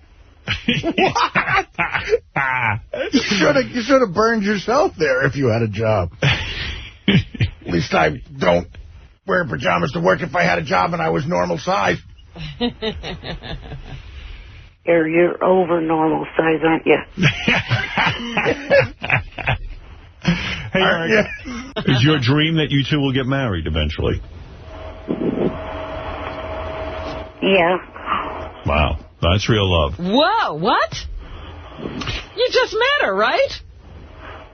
You should have burned yourself there if you had a job. At least I don't wear pajamas to work if I had a job and I was normal size. You're over normal size, aren't you? Hey, Eric, is your dream that you two will get married eventually? Yeah. Wow, that's real love. Whoa, what? You just met her, right?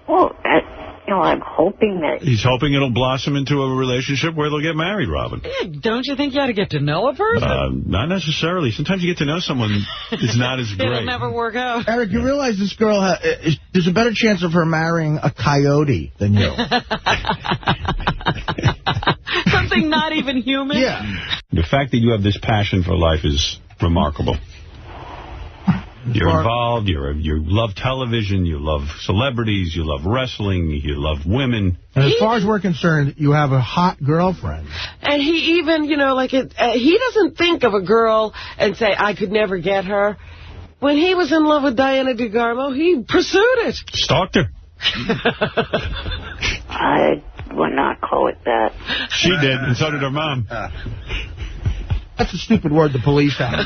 Well, I'm hoping that... He's hoping it'll blossom into a relationship where they'll get married, Robin. Yeah, don't you think you ought to get to know a person? Not necessarily. Sometimes you get to know someone, it's not as great. It'll never work out. Eric, you realize this girl, there's a better chance of her marrying a coyote than you. Something not even human? Yeah. The fact that you have this passion for life is remarkable. You're involved, you love television, you love celebrities, you love wrestling, you love women. And as far as we're concerned, you have a hot girlfriend. And he even, he doesn't think of a girl and say, I could never get her. When he was in love with Diana DeGarmo, he pursued it. Stalked her. I would not call it that. She did, and so did her mom. That's a stupid word the police have.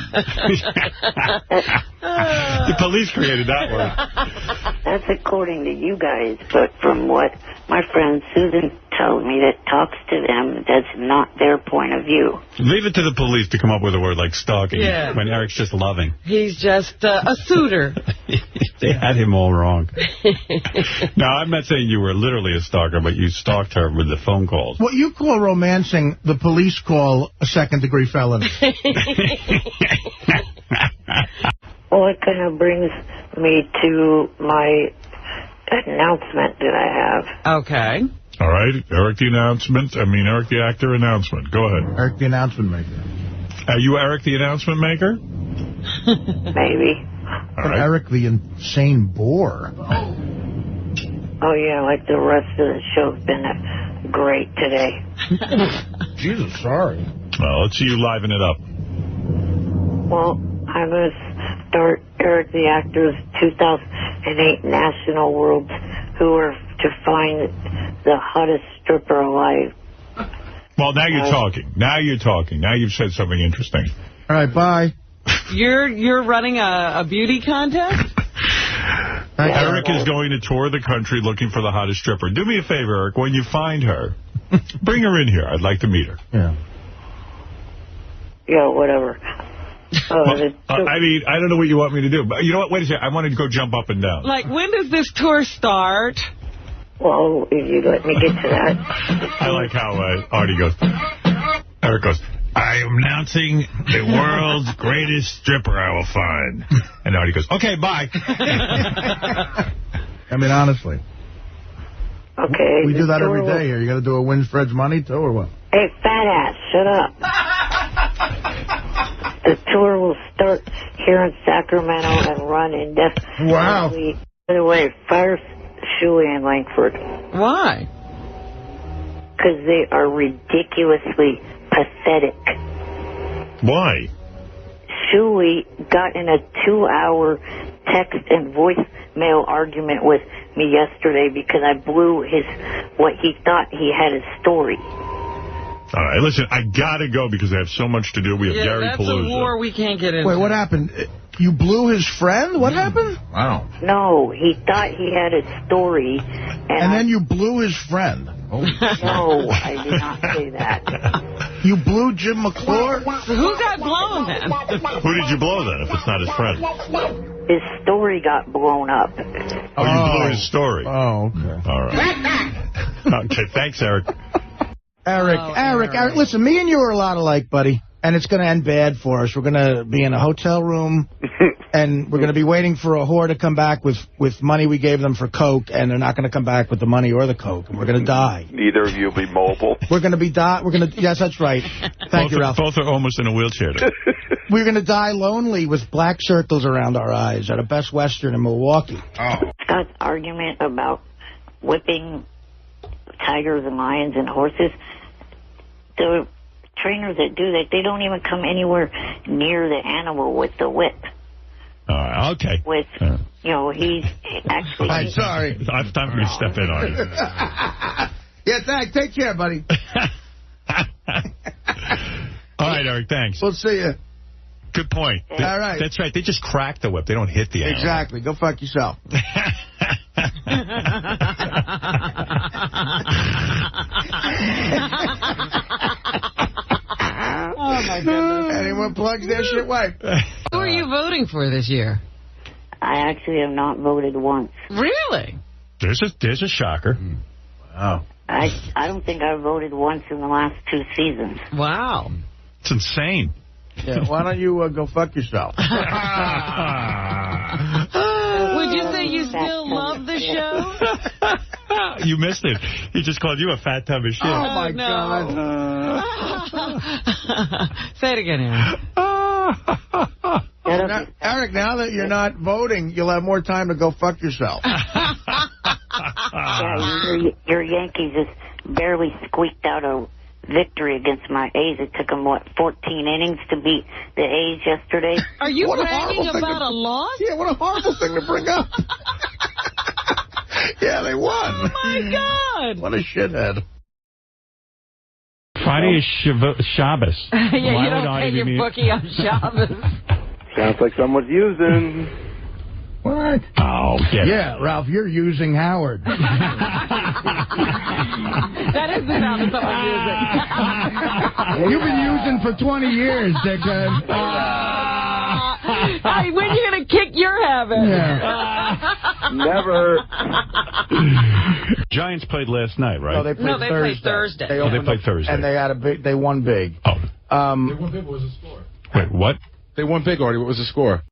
The police created that word. That's according to you guys, but from what my friend Susan told me that talks to them, that's not their point of view. Leave it to the police to come up with a word like stalking when Eric's just loving. He's just a suitor. They had him all wrong. Now, I'm not saying you were literally a stalker, but you stalked her with the phone calls. What you call romancing, the police call a second-degree felony. Well, it kind of brings me to my announcement that I have. Okay. All right, Eric the actor announcement. Go ahead. Eric the announcement maker. Are you Eric the announcement maker? Maybe. All right. Eric the insane bore. Oh, yeah, like the rest of the show's been great today. Jesus, sorry. Well, let's see you liven it up. Well, I'm going to start Eric the Actor's 2008 National World Tour to find the hottest stripper alive. Well, now you're talking. Now you're talking. Now you've said something interesting. All right, bye. You're running a beauty contest? Eric is going to tour the country looking for the hottest stripper. Do me a favor, Eric. When you find her, bring her in here. I'd like to meet her. Yeah. Yeah, whatever. I don't know what you want me to do. But you know what? Wait a second. I want to go jump up and down. Like, when does this tour start? Well, if you let me get to that. I like how Artie goes. Eric goes, I am announcing the world's greatest stripper I will find. And Artie goes, okay, bye. I mean, honestly. Okay. We do that every day here. You got to do a Win Fred's Money too, or what? Hey, fat ass, shut up. The tour will start here in Sacramento and run indefinitely. Wow. By the way, fire Shuey and Langford. Why? Because they are ridiculously pathetic. Why? Shuey got in a 2-hour text and voicemail argument with me yesterday because I blew what he thought he had a story. All right, listen, I got to go because I have so much to do. We have Gary that's Palooza. a war we can't get into. Wait, what happened? You blew his friend? What happened? Wow. No, he thought he had a story. And then you blew his friend. No, I did not say that. You blew Jim McClure? Who got blown then? Who did you blow then, if it's not his friend? His story got blown up. Oh, you blew his story. Oh, okay. All right. Okay, thanks, Eric. Eric, listen, me and you are a lot alike, buddy. And it's going to end bad for us. We're going to be in a hotel room, and we're going to be waiting for a whore to come back with money we gave them for coke, and they're not going to come back with the money or the coke, and we're going to die. Neither of you will be mobile. We're going to be yes, that's right. Thank you, Ralph. Both are almost in a wheelchair. We're going to die lonely with black circles around our eyes at a Best Western in Milwaukee. Scott's argument about whipping tigers and lions and horses, the trainers that do that, they don't even come anywhere near the animal with the whip. Okay. With, he's actually... I'm sorry. It's time for me to step in on it. Yeah, thanks. Take care, buddy. All right, Eric, thanks. We'll see you. Good point. All right. That's right. They just crack the whip. They don't hit the animal. Exactly. Go fuck yourself. Oh, my goodness. Anyone plugs their shit, wife? Who are you voting for this year? I actually have not voted once. Really? There's a shocker. Wow. I don't think I've voted once in the last 2 seasons. Wow. It's insane. Yeah, why don't you go fuck yourself? Would you say you still love the show? You missed it. He just called you a fat tub of shit. Oh, my God. Say it again, Aaron. Now, Eric, now that you're not voting, you'll have more time to go fuck yourself. Yeah, your Yankees just barely squeaked out a victory against my A's. It took them, 14 innings to beat the A's yesterday? Are you bragging about a loss? Yeah, what a horrible thing to bring up. Yeah, they won. Oh, my God. What a shithead. Friday is Shabbos. Yeah, you Why would don't I pay your be- bookie on Shabbos. Sounds like someone's using. What? Oh, yeah, Ralph, you're using Howard. That is the sound of someone using. You've been using for 20 years, dickhead. Hey, when are you going to kick your habit? Never. Giants played last night, right? No, they played Thursday. They played Thursday. And they won big. Oh. They won big. What was the score? Wait, what? They won big already. What was the score?